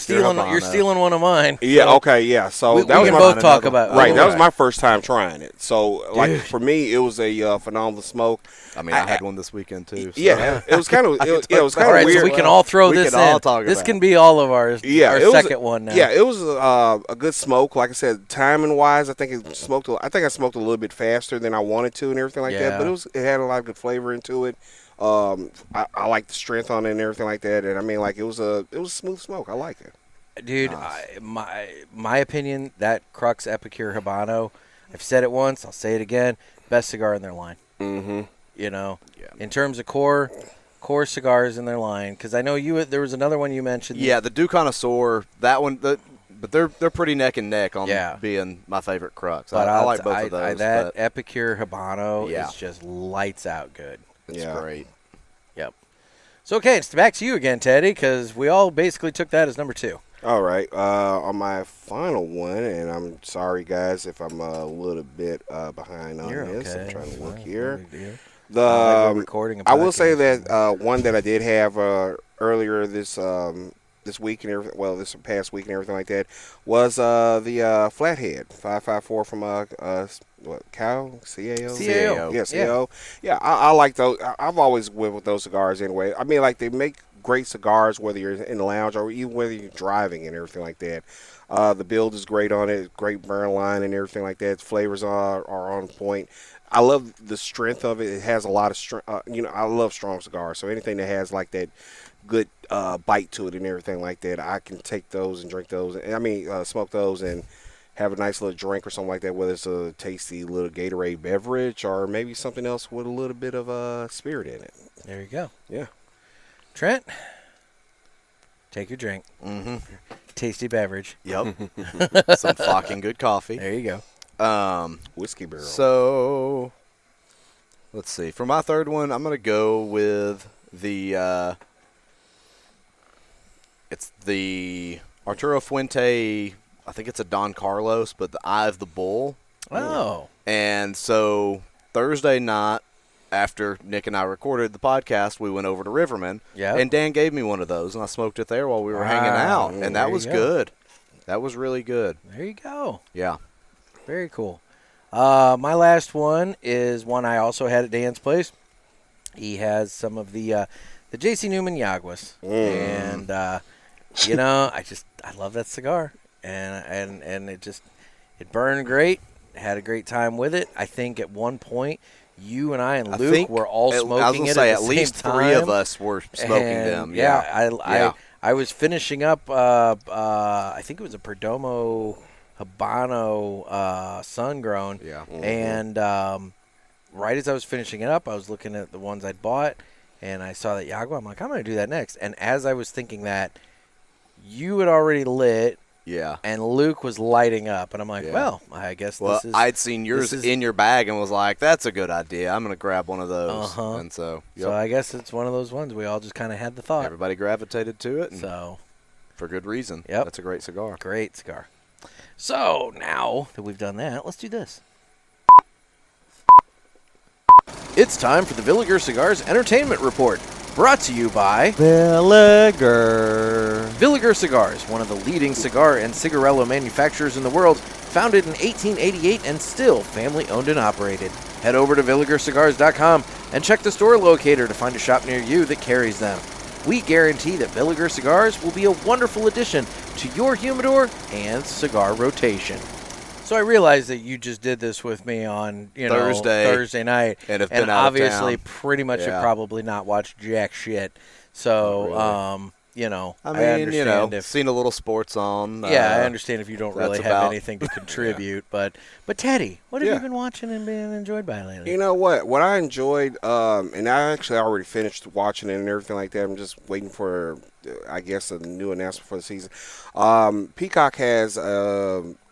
stealing one of mine. Yeah. So Okay. Yeah. So we that was can my both talk about right. That was okay. my first time trying it. So for me, it was a phenomenal smoke. I mean, I had one this weekend too. So. Yeah, it was kind of it was kind All of right, weird. so we can all throw this in. all talk This about can it. be all of ours. Yeah, our it was second one now. Yeah, it was a good smoke. Like I said, timing wise, I think I smoked a little bit faster than I wanted to and everything like that. But it had a lot of good flavor into it. I like the strength on it and everything like that. And I mean, like it was a smooth smoke. I like it. Dude, Nice. my opinion, that Crux Epicure Habano, I've said it once, I'll say it again, best cigar in their line. Mm-hmm. In terms of core cigars in their line, because I know there was another one you mentioned. Yeah, the Du Connoisseur, that one, but they're pretty neck and neck on Yeah. being my favorite Crux. But I like both of those. That but Epicure Habano Yeah. is just lights out good. it's great. Yep. So, okay, it's back to you again, Teddy, because we all basically took that as number 2. All right. On my final one, and I'm sorry, guys, if I'm a little bit behind on You're this. okay. I'm trying to look No here. big deal. The we're recording a I will say podcast. that one that I did have earlier this week and everything. Well, this past week and everything like that was the Flathead 554 from CAO? CAO. Yeah, CAO. Yeah, I like those. I've always went with those cigars anyway. I mean, like they make great cigars, whether you're in the lounge or even whether you're driving and everything like that. The build is great on it, great burn line and everything like that. Flavors are on point. I love the strength of it. It has a lot of strength. I love strong cigars, so anything that has like that good bite to it and everything like that, I can take those and drink those. Smoke those and have a nice little drink or something like that, whether it's a tasty little Gatorade beverage or maybe something else with a little bit of spirit in it. There you go. Yeah. Trent, take your drink. Mm-hmm. Tasty beverage. Yep. Some fucking good coffee. There you go. Whiskey barrel. So, let's see. For my third one, I'm going to go with the it's the Arturo Fuente, I think it's a Don Carlos, but the Eye of the Bull. Oh. And so Thursday night, after Nick and I recorded the podcast, we went over to Riverman. Yeah. And Dan gave me one of those, and I smoked it there while we were hanging out. And that was good. That was really good. There you go. Yeah. Very cool. My last one is one I also had at Dan's place. He has some of the J.C. Newman Yaguas. And, I love that cigar. And it burned great. Had a great time with it. I think at one point, you and I and Luke were all smoking it at the least same 3 time. of us were smoking them. I was finishing up, I think it was a Perdomo Habano sun-grown. Yeah. Mm-hmm. And right as I was finishing it up, I was looking at the ones I'd bought, and I saw that Yagua. I'm like, I'm going to do that next. And as I was thinking that, you had already lit. Yeah. And Luke was lighting up, and I'm like, well, I guess this is... I'd seen yours in your bag and was like, that's a good idea. I'm going to grab one of those. Uh-huh. And so, So I guess it's one of those ones we all just kind of had the thought. Everybody gravitated to it. So for good reason. Yep. That's a great cigar. Great cigar. So now that we've done that, let's do this. It's time for the Villiger Cigars Entertainment Report. Brought to you by Villiger. Villiger Cigars, one of the leading cigar and cigarello manufacturers in the world, founded in 1888 and still family-owned and operated. Head over to VilligerCigars.com and check the store locator to find a shop near you that carries them. We guarantee that Villiger Cigars will be a wonderful addition to your humidor and cigar rotation. So I realized that you just did this with me on Thursday night, and have been out obviously of town. Pretty much have probably not watched jack shit. So I've seen a little sports on. Yeah, I understand if you don't really have anything to contribute, but Teddy, what have you been watching and being enjoyed by lately? You know what? What I enjoyed, and I actually already finished watching it and everything like that. I'm just waiting for, I guess, a new announcement for the season. Peacock has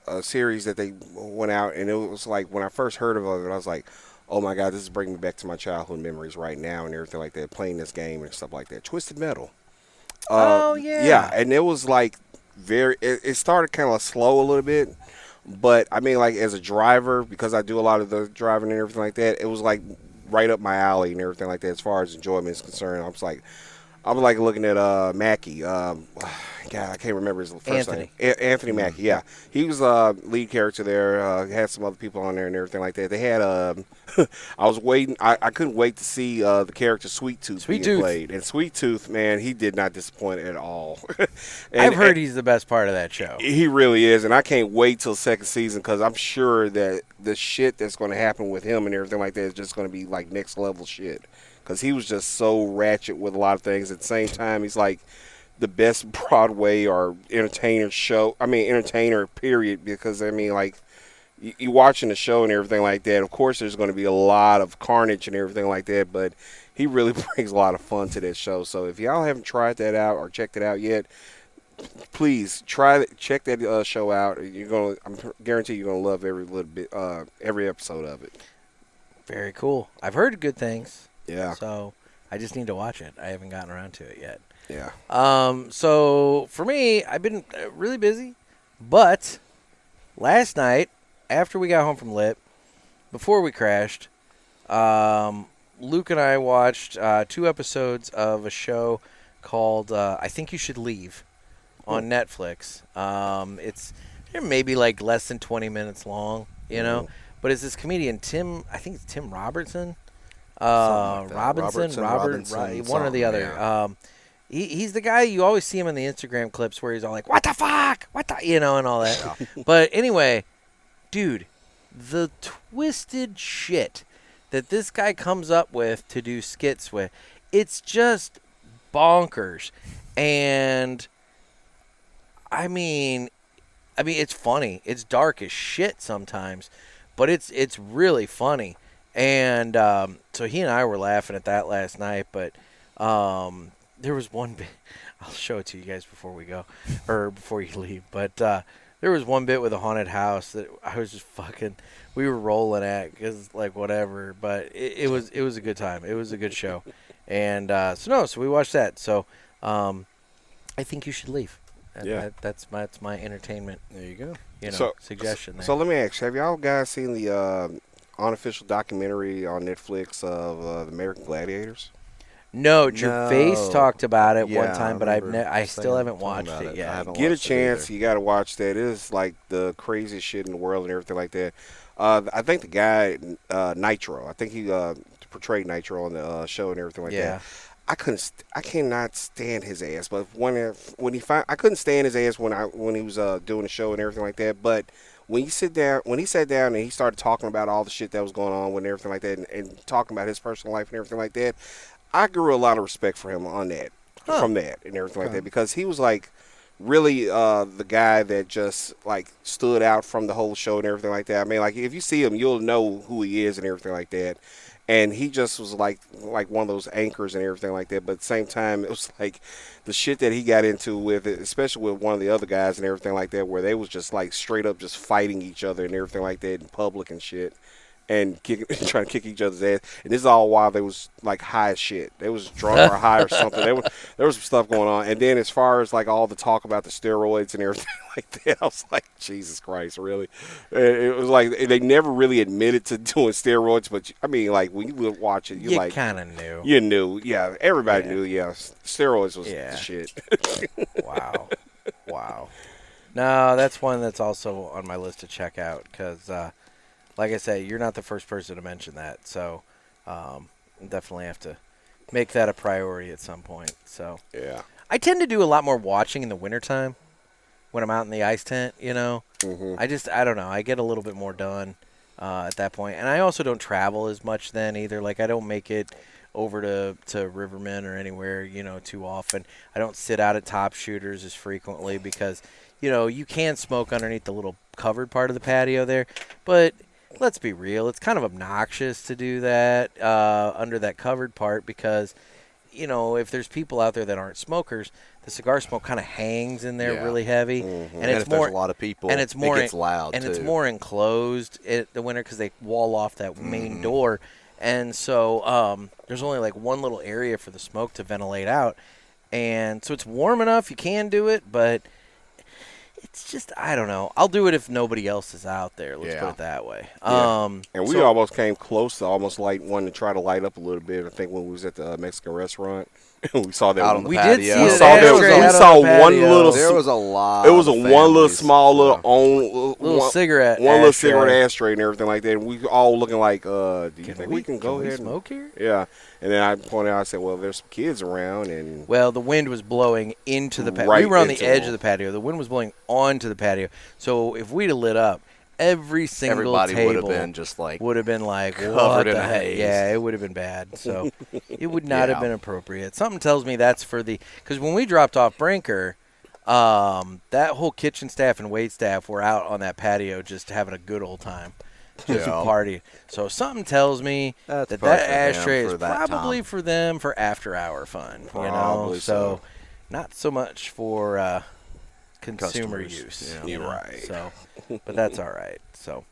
a series that they went out, and it was like when I first heard of it, I was like, oh my God, this is bringing me back to my childhood memories right now and everything like that, playing this game and stuff like that. Twisted Metal. Yeah, and it was like it started kind of slow a little bit, but I mean, like as a driver, because I do a lot of the driving and everything like that, it was like right up my alley and everything like that as far as enjoyment is concerned. I was like looking at Mackie. God, I can't remember his first name. Anthony Mackie, yeah. He was lead character there. Had some other people on there and everything like that. They had I was waiting. I couldn't wait to see the character Sweet Tooth being played. And Sweet Tooth, man, he did not disappoint at all. I've heard he's the best part of that show. He really is, and I can't wait till second season because I'm sure that the shit that's going to happen with him and everything like that is just going to be like next level shit. Because he was just so ratchet with a lot of things. At the same time, he's like the best Broadway or entertainer period. Because I mean, like you watching the show and everything like that. Of course, there's going to be a lot of carnage and everything like that. But he really brings a lot of fun to that show. So if y'all haven't tried that out or checked it out yet, please check that show out. I'm guarantee you're gonna love every little bit, every episode of it. Very cool. I've heard good things. Yeah. So I just need to watch it. I haven't gotten around to it yet. Yeah. So for me, I've been really busy, but last night after we got home from Lit, before we crashed, Luke and I watched 2 episodes of a show called I Think You Should Leave on Netflix. It's maybe like less than 20 minutes long, but it's this comedian I think it's Tim Robertson. Robinson, one or the other. He's the guy you always see him in the Instagram clips where he's all like, "What the fuck? What the," and all that. But anyway, dude, the twisted shit that this guy comes up with to do skits with, it's just bonkers. And I mean, it's funny. It's dark as shit sometimes, but it's really funny. And so he and I were laughing at that last night, but there was one bit. I'll show it to you guys before we go, or before you leave. But there was one bit with a haunted house that I was just fucking. We were rolling at because like whatever. But it was a good time. It was a good show, and so we watched that. So I think you should leave. That's my entertainment. There you go. Suggestion there. So let me ask you: have y'all guys seen the unofficial documentary on Netflix of the American Gladiators? No, Gervais talked about it Yeah, one time, but I still haven't watched it yet. I haven't Get a watched it chance, either. you got to watch that. It is like the craziest shit in the world and everything like that. I think the guy Nitro, I think he portrayed Nitro on the show and everything like that. I cannot stand his ass. But I couldn't stand his ass when he was doing the show and everything like that. But when he sat down and he started talking about all the shit that was going on with everything like that, and talking about his personal life and everything like that, I grew a lot of respect for him on that, from that and everything like that, because he was like really the guy that just like stood out from the whole show and everything like that. I mean, like if you see him, you'll know who he is and everything like that. And he just was like one of those anchors and everything like that. But at the same time, it was like the shit that he got into with it, especially with one of the other guys and everything like that, where they was just like straight up just fighting each other and everything like that in public and shit. And trying to kick each other's ass. And this is all while they was like high as shit. They was drunk or high or something. There was some stuff going on. And then as far as like all the talk about the steroids and everything like that, I was like, Jesus Christ, really? It was like they never really admitted to doing steroids. But I mean, like when you would watch it, you like kind of knew. You knew, yeah. Everybody knew, yeah. Steroids was the shit. Wow. No, that's one that's also on my list to check out because. Like I say, you're not the first person to mention that, so definitely have to make that a priority at some point. So yeah, I tend to do a lot more watching in the wintertime when I'm out in the ice tent, Mm-hmm. I don't know. I get a little bit more done at that point. And I also don't travel as much then either. Like I don't make it over to Riverman or anywhere, too often. I don't sit out at Top Shooters as frequently because, you can smoke underneath the little covered part of the patio there, but let's be real. It's kind of obnoxious to do that under that covered part because, if there's people out there that aren't smokers, the cigar smoke kind of hangs in there really heavy. Mm-hmm. And it's if more, there's a lot of people, and it's more, it gets loud, and too. it's more enclosed in the winter because they wall off that main door. And so there's only like one little area for the smoke to ventilate out. And so it's warm enough. You can do it, but it's just, I don't know. I'll do it if nobody else is out there. Let's put it that way. Yeah. And we almost came close to almost like wanting to try to light up a little bit. I think when we was at the Mexican restaurant, we saw that out on the we patio. did see we it saw ashtray that. We out saw on the one patio. little. There was a lot. It was a of one little families, small little cigarette, one little ashtray. cigarette ashtray and everything like that. And we all looking like, do you think we can go we ahead and smoke here? Yeah. And then I pointed out, I said, well, there's some kids around, and Well, the wind was blowing into the patio. Right We were on the into edge them. of the patio. The wind was blowing onto the patio. So if we'd have lit up, every single Everybody would table have been just like would have been like covered what in the a heck? haze. Yeah, it would have been bad. So it would not have Yeah. been appropriate. Something tells me that's for the because when we dropped off Brinker, that whole kitchen staff and wait staff were out on that patio just having a good old time. Just Yeah. party. So something tells me That's that probably for them ashtray is for that probably time. for them for after hour fun. Probably So so. not so much for consumer Customers, use. yeah. You're right. So, but that's all right. So,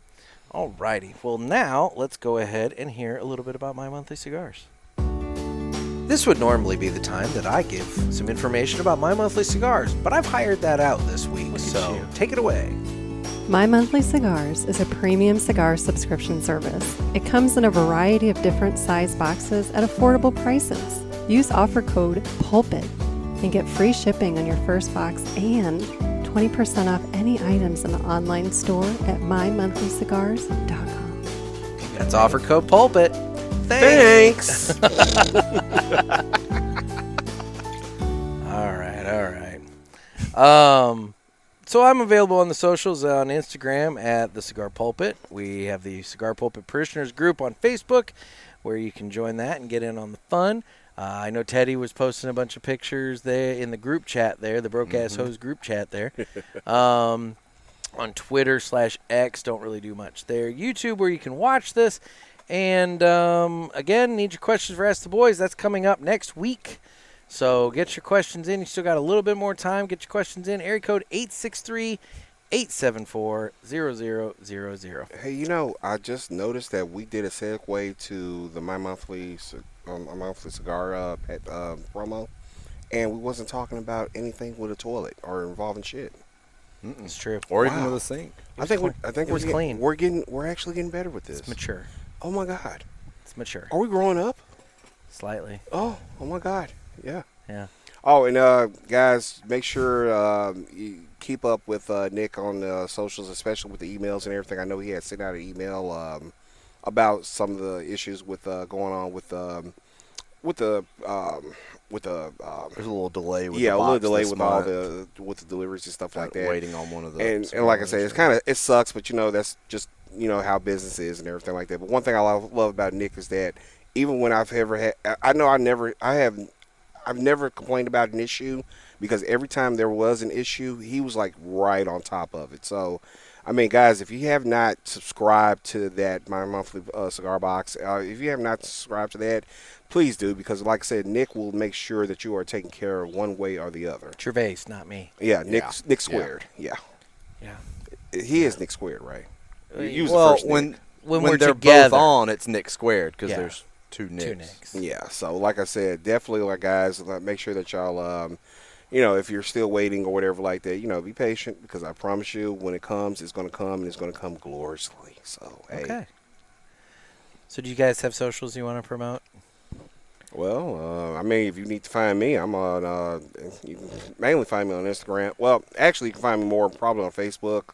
all righty. Well, now let's go ahead and hear a little bit about My Monthly Cigars. This would normally be the time that I give some information about My Monthly Cigars, but I've hired that out this week. So take it away. My Monthly Cigars is a premium cigar subscription service. It comes in a variety of different size boxes at affordable prices. Use offer code PULPIT and get free shipping on your first box and 20% off any items in the online store at mymonthlycigars.com. That's offer code Pulpit. Thanks. All right. So I'm available on the socials on Instagram at The Cigar Pulpit. We have the Cigar Pulpit Parishioners group on Facebook where you can join that and get in on the fun. I know Teddy was posting a bunch of pictures there in the group chat there, the Broke Ass Hose group chat there. On Twitter/X, don't really do much there. YouTube, where you can watch this. And, again, need your questions for Ask the Boys. That's coming up next week. So get your questions in. You still got a little bit more time. Get your questions in. Area code 863-874-0000. Hey, I just noticed that we did a segue to the My Monthly Cigar promo, and we wasn't talking about anything with a toilet or involving shit. It's true. Or even with a sink. I think we're clean. We're actually getting better with this. It's mature. Oh my God. It's mature. Are we growing up? Slightly. Oh my God. Yeah. Yeah. Oh, and guys, make sure you keep up with Nick on socials, especially with the emails and everything. I know he had sent out an email about some of the issues with going on with the There's a little delay with the a little box delay this with month. with the deliveries and stuff like that. Waiting on one of the and like I say, it sucks, but that's just how business is and everything like that. But one thing I love about Nick is that even when I've never complained about an issue, because every time there was an issue, he was like right on top of it. So, I mean, guys, if you have not subscribed to that My Monthly Cigar Box, if you have not subscribed to that, please do, because like I said, Nick will make sure that you are taken care of one way or the other. Gervais, not me. Yeah, Nick Squared. Yeah. He is Nick Squared, right? Use the first Nick. When we're they're together. both on, it's Nick Squared because Yeah. there's two Nicks. Two Nicks. Yeah, so like I said, definitely, guys, make sure that y'all, if you're still waiting or whatever like that, be patient, because I promise you, when it comes, it's going to come, and it's going to come gloriously. So, hey. Okay. So do you guys have socials you want to promote? Well, I mean, if you need to find me, I'm on, you can mainly find me on Instagram. Well, actually, you can find me more probably on Facebook.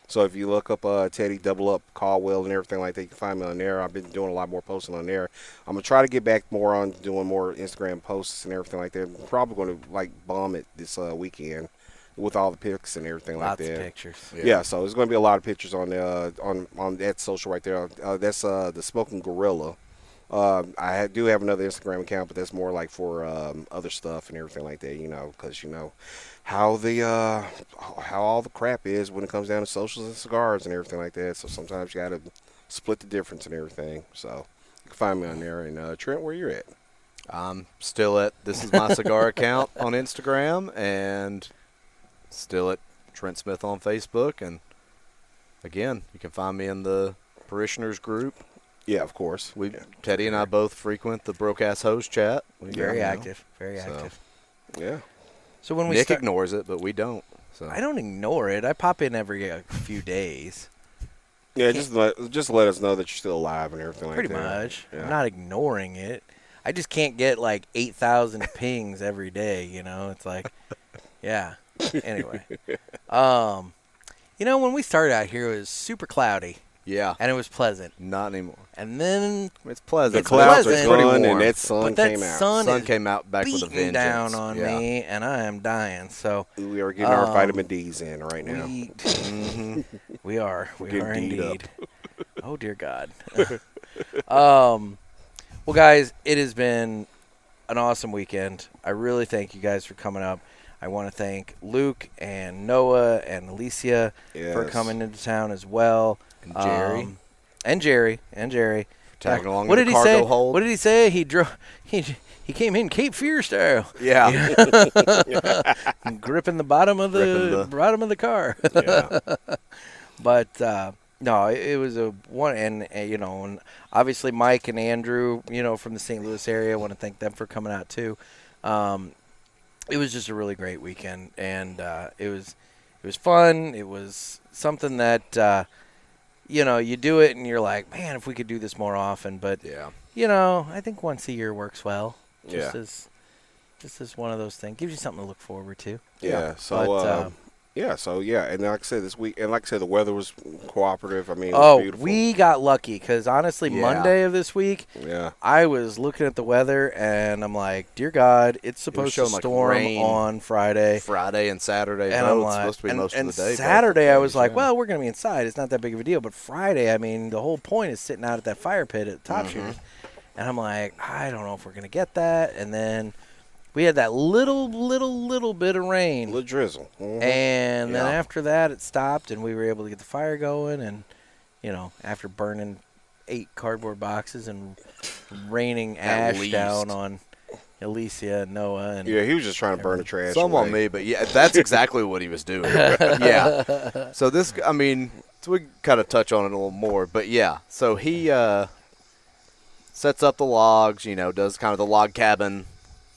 So if you look up Teddy Double Up Caldwell and everything like that, you can find me on there. I've been doing a lot more posting on there. I'm going to try to get back more on doing more Instagram posts and everything like that. I'm probably going to, bomb it this weekend with all the pics and everything like that. Lots of pictures. Yeah, so there's going to be a lot of pictures on that social right there. That's the Smoking Gorilla. I do have another Instagram account, but that's more like for other stuff and everything like that, because how all the crap is when it comes down to socials and cigars and everything like that. So sometimes you got to split the difference and everything. So you can find me on there. And Trent, where you at? I'm still at This Is My Cigar account on Instagram, and still at Trent Smith on Facebook. And again, you can find me in the Parishioners group. Yeah, of course. Teddy and I both frequent the Broke Ass Hose chat. Very active. Very active. Yeah. So when we Nick ignores it, but we don't. So I don't ignore it. I pop in every few days. Yeah, just let us know that you're still alive and everything like that. Pretty much. Yeah. I'm not ignoring it. I just can't get 8,000 pings every day, It's like, yeah. Anyway. When we started out here, it was super cloudy. yeah, And it was pleasant. not anymore. And then It's pleasant. The clouds pleasant. are Pretty gone, warm. and that sun but that came out. sun Sun is came out back with a beating vengeance. down on Yeah. me, and I am dying. So We are getting our vitamin D's in right now. we are. We getting are D'd up. indeed. Oh, dear God. Well, guys, it has been an awesome weekend. I really thank you guys for coming up. I want to thank Luke and Noah and Alicia for Yes. coming into town as well. And Jerry. And Jerry. Tagging along What in did the he cargo say? hold. What did he say? He came in Cape Fear style, Yeah. gripping the bottom of the car. Yeah. But no, it was a one, and and obviously Mike and Andrew, from the St. Louis area. I want to thank them for coming out too. It was just a really great weekend, and it was fun. It was something that you do it, and you're like, man, if we could do this more often. But Yeah. I think once a year works well. Yeah. Just as one of those things, gives you something to look forward to. Yeah. So But, Yeah, so and like I said, this week, and like I said, the weather was cooperative. I mean, it was beautiful. We got lucky because honestly, Yeah. Monday of this week, Yeah. I was looking at the weather and I'm like, dear God, it's supposed to showing, like, storm rain. on Friday. Friday and Saturday, And both. I'm It's like, supposed to be most and of the day. Saturday, I was days, like, yeah. well, we're going to be inside. It's not that big of a deal. But Friday, I mean, the whole point is sitting out at that fire pit at Top Shooters. And I'm like, I don't know if we're going to get that. And then we had that little bit of rain. A little drizzle. Mhm. And then Yeah. after that, it stopped, and we were able to get the fire going. And, after burning 8 cardboard boxes and raining ash least. down on Alicia and Noah. And Yeah, he was just trying to burn the trash. Some away. on me, but yeah, that's exactly what he was doing. Yeah. So we kind of touch on it a little more, but yeah. So he sets up the logs, does kind of the log cabin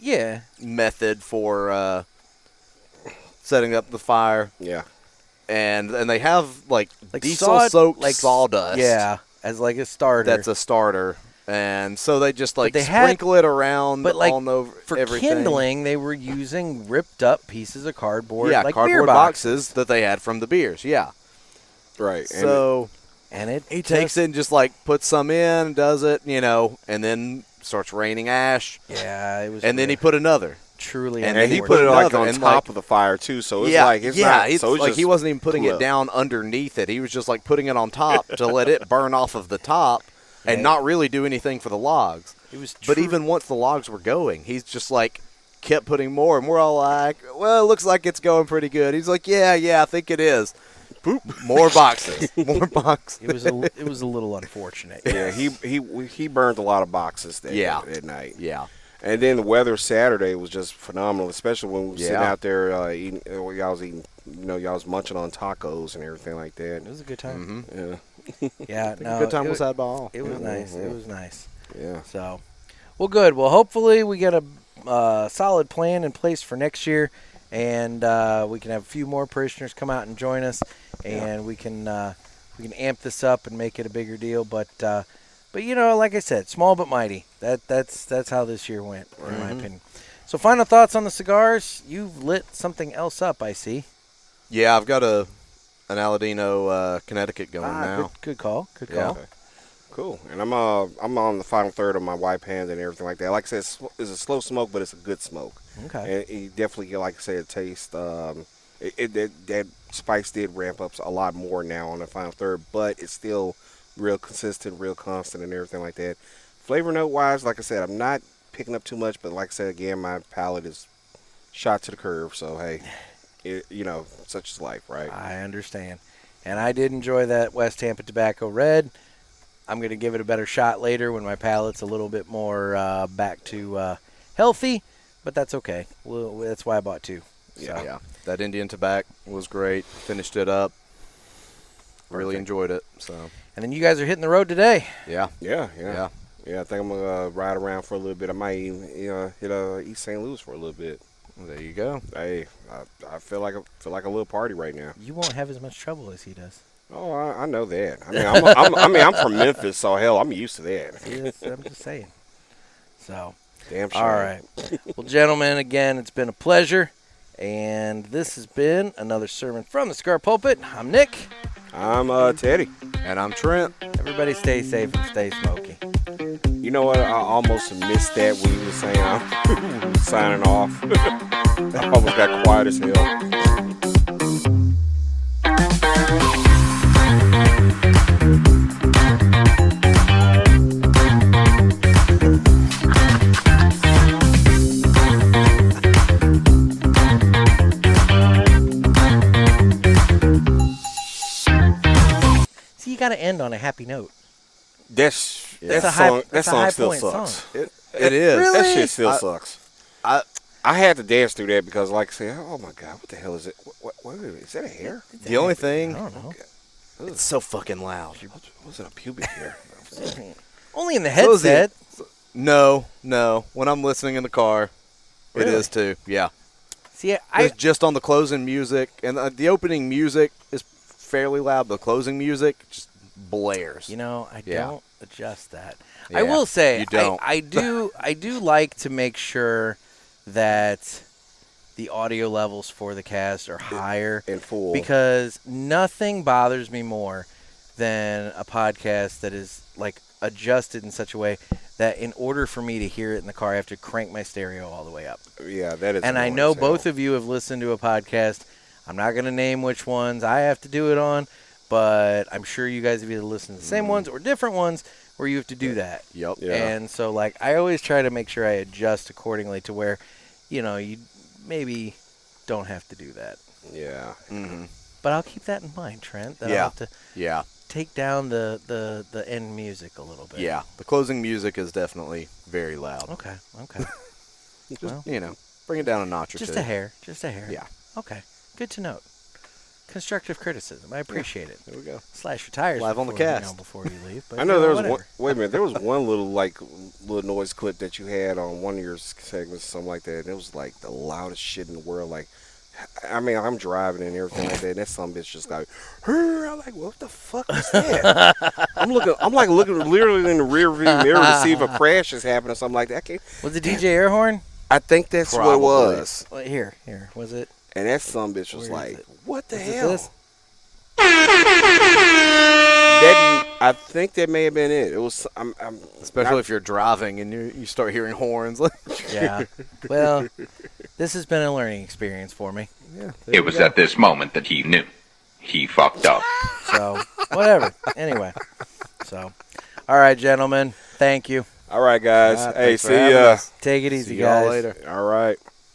yeah. method for setting up the fire, Yeah. and they have like diesel sawed- soaked like sawdust. Yeah, as like a starter. That's a starter. And so they just they had- sprinkle it around but like all over for everything. kindling, they were using ripped up pieces of cardboard. Yeah, like beer cardboard boxes. boxes that they had from the beers. Yeah. Right. So And it he takes it and just like puts some in, does it, and then starts raining ash. Yeah, it was. And then he put another. truly. and And he unfortunate. put it like another, on and, top like- of the fire too, so it's yeah, like it's yeah. not. It's So it's like just he wasn't even putting it cool. down underneath it. He was just like putting it on top to let it burn off of the top and Yeah. not really do anything for the logs. It was. But even once the logs were going, he's just like kept putting more, and we're all like, "Well, it looks like it's going pretty good." He's like, "Yeah, I think it is." Boop, more boxes, more boxes. it was a little unfortunate. Yeah, he burned a lot of boxes that night. Yeah. And then the weather Saturday was just phenomenal, especially when we were sitting Yeah. out there eating. Y'all was eating, y'all was munching on tacos and everything like that. It was a good time. Yeah, Yeah, no, Good time it was had by all. It was nice. Mhm. It was nice. yeah. So, well, good. Well, hopefully we get a solid plan in place for next year, and we can have a few more parishioners come out and join us, and we can amp this up and make it a bigger deal. But like I said, small but mighty. That's how this year went, in my opinion. So, final thoughts on the cigars. You've lit something else up, I see. Yeah, I've got an Aladino Connecticut going now. Good call. Good Yeah. call. Okay. Cool. And I'm on the final third of my white panda and everything like that. Like I said, it's a slow smoke, but it's a good smoke. Okay. And you definitely get, like I said, taste. That spice did ramp up a lot more now on the final third, but it's still real consistent, real constant, and everything like that. Flavor note wise, like I said, I'm not picking up too much, but like I said again, my palate is shot to the curve. So hey, such is life, right? I understand. And I did enjoy that West Tampa Tobacco Red. I'm going to give it a better shot later when my palate's a little bit more back to healthy, but that's okay. Well, that's why I bought 2. So. Yeah. That Indian tobacco was great. Finished it up. Really Perfect. enjoyed it. So And then you guys are hitting the road today. yeah. Yeah. I think I'm gonna ride around for a little bit. I might even hit East St. Louis for a little bit. There you go. Hey, I feel like a little party right now. You won't have as much trouble as he does. Oh, I know that. I'm from Memphis, so hell, I'm used to that. Yes, I'm just saying. So, Damn sure. all right. Well, gentlemen, again, it's been a pleasure. And this has been another sermon from the Cigar Pulpit. I'm Nick. I'm Teddy. And I'm Trent. Everybody stay safe and stay smoky. You know what? I almost missed that when you were saying I'm signing off. I almost got quiet as hell. See, you got to end on a happy note. That That's a song, high- that's a song high still point sucks. song. It is. Really? That shit still I- sucks. I I had to dance through that because, like I said, oh my god, what the hell is it? What is that a hair? the only thing, I don't know. it's so fucking loud. Was it a pubic hair? Only in the So is headset. No. When I'm listening in the car, Really? it is too. Yeah. See, It's just on the closing music, and the opening music is fairly loud. The closing music just blares. I Yeah. don't adjust that. Yeah, I will say, you don't. I do like to make sure that the audio levels for the cast are higher. In full. Because nothing bothers me more than a podcast that is like adjusted in such a way that in order for me to hear it in the car, I have to crank my stereo all the way up. Yeah, that is. And I know both of you have listened to a podcast. I'm not going to name which ones I have to do it on, but I'm sure you guys have either listened to the same ones or different ones where you have to do that. Yep. Yeah. And so, like, I always try to make sure I adjust accordingly to where, you know, you maybe don't have to do that. Yeah. Mm-hmm. But I'll keep that in mind, Trent. That Yeah. I'll have to take down the end music a little bit. Yeah. The closing music is definitely very loud. Okay. Just, Well, bring it down a notch or just two. a hair. Just a hair. Yeah. Okay. Good to note. Constructive criticism. I appreciate it. There we go. Slash your tires Live on the before, cast. before you leave. But I know there was whatever. one. Wait a minute, there was one little noise clip that you had on one of your segments, something like that, and it was like the loudest shit in the world. Like, I mean, I'm driving and everything like that, and that some bitch just like, I'm like, what the fuck is that? I'm looking literally in the rear view mirror to see if a crash is happening or something like that. I can't. Was it DJ air horn? I think that's what it was. Well, here. Was it? And that some bitch was Where is like, it? what the Is it hell? this? I think that may have been it. It was. Especially if you're driving and you start hearing horns. Yeah. Well, this has been a learning experience for me. Yeah. It was at this moment that he knew. He fucked up. So, whatever. Anyway. So, all right, gentlemen. Thank you. All right, guys. Hey, thanks for see having ya. us. Take it easy, See y'all guys. later. All right.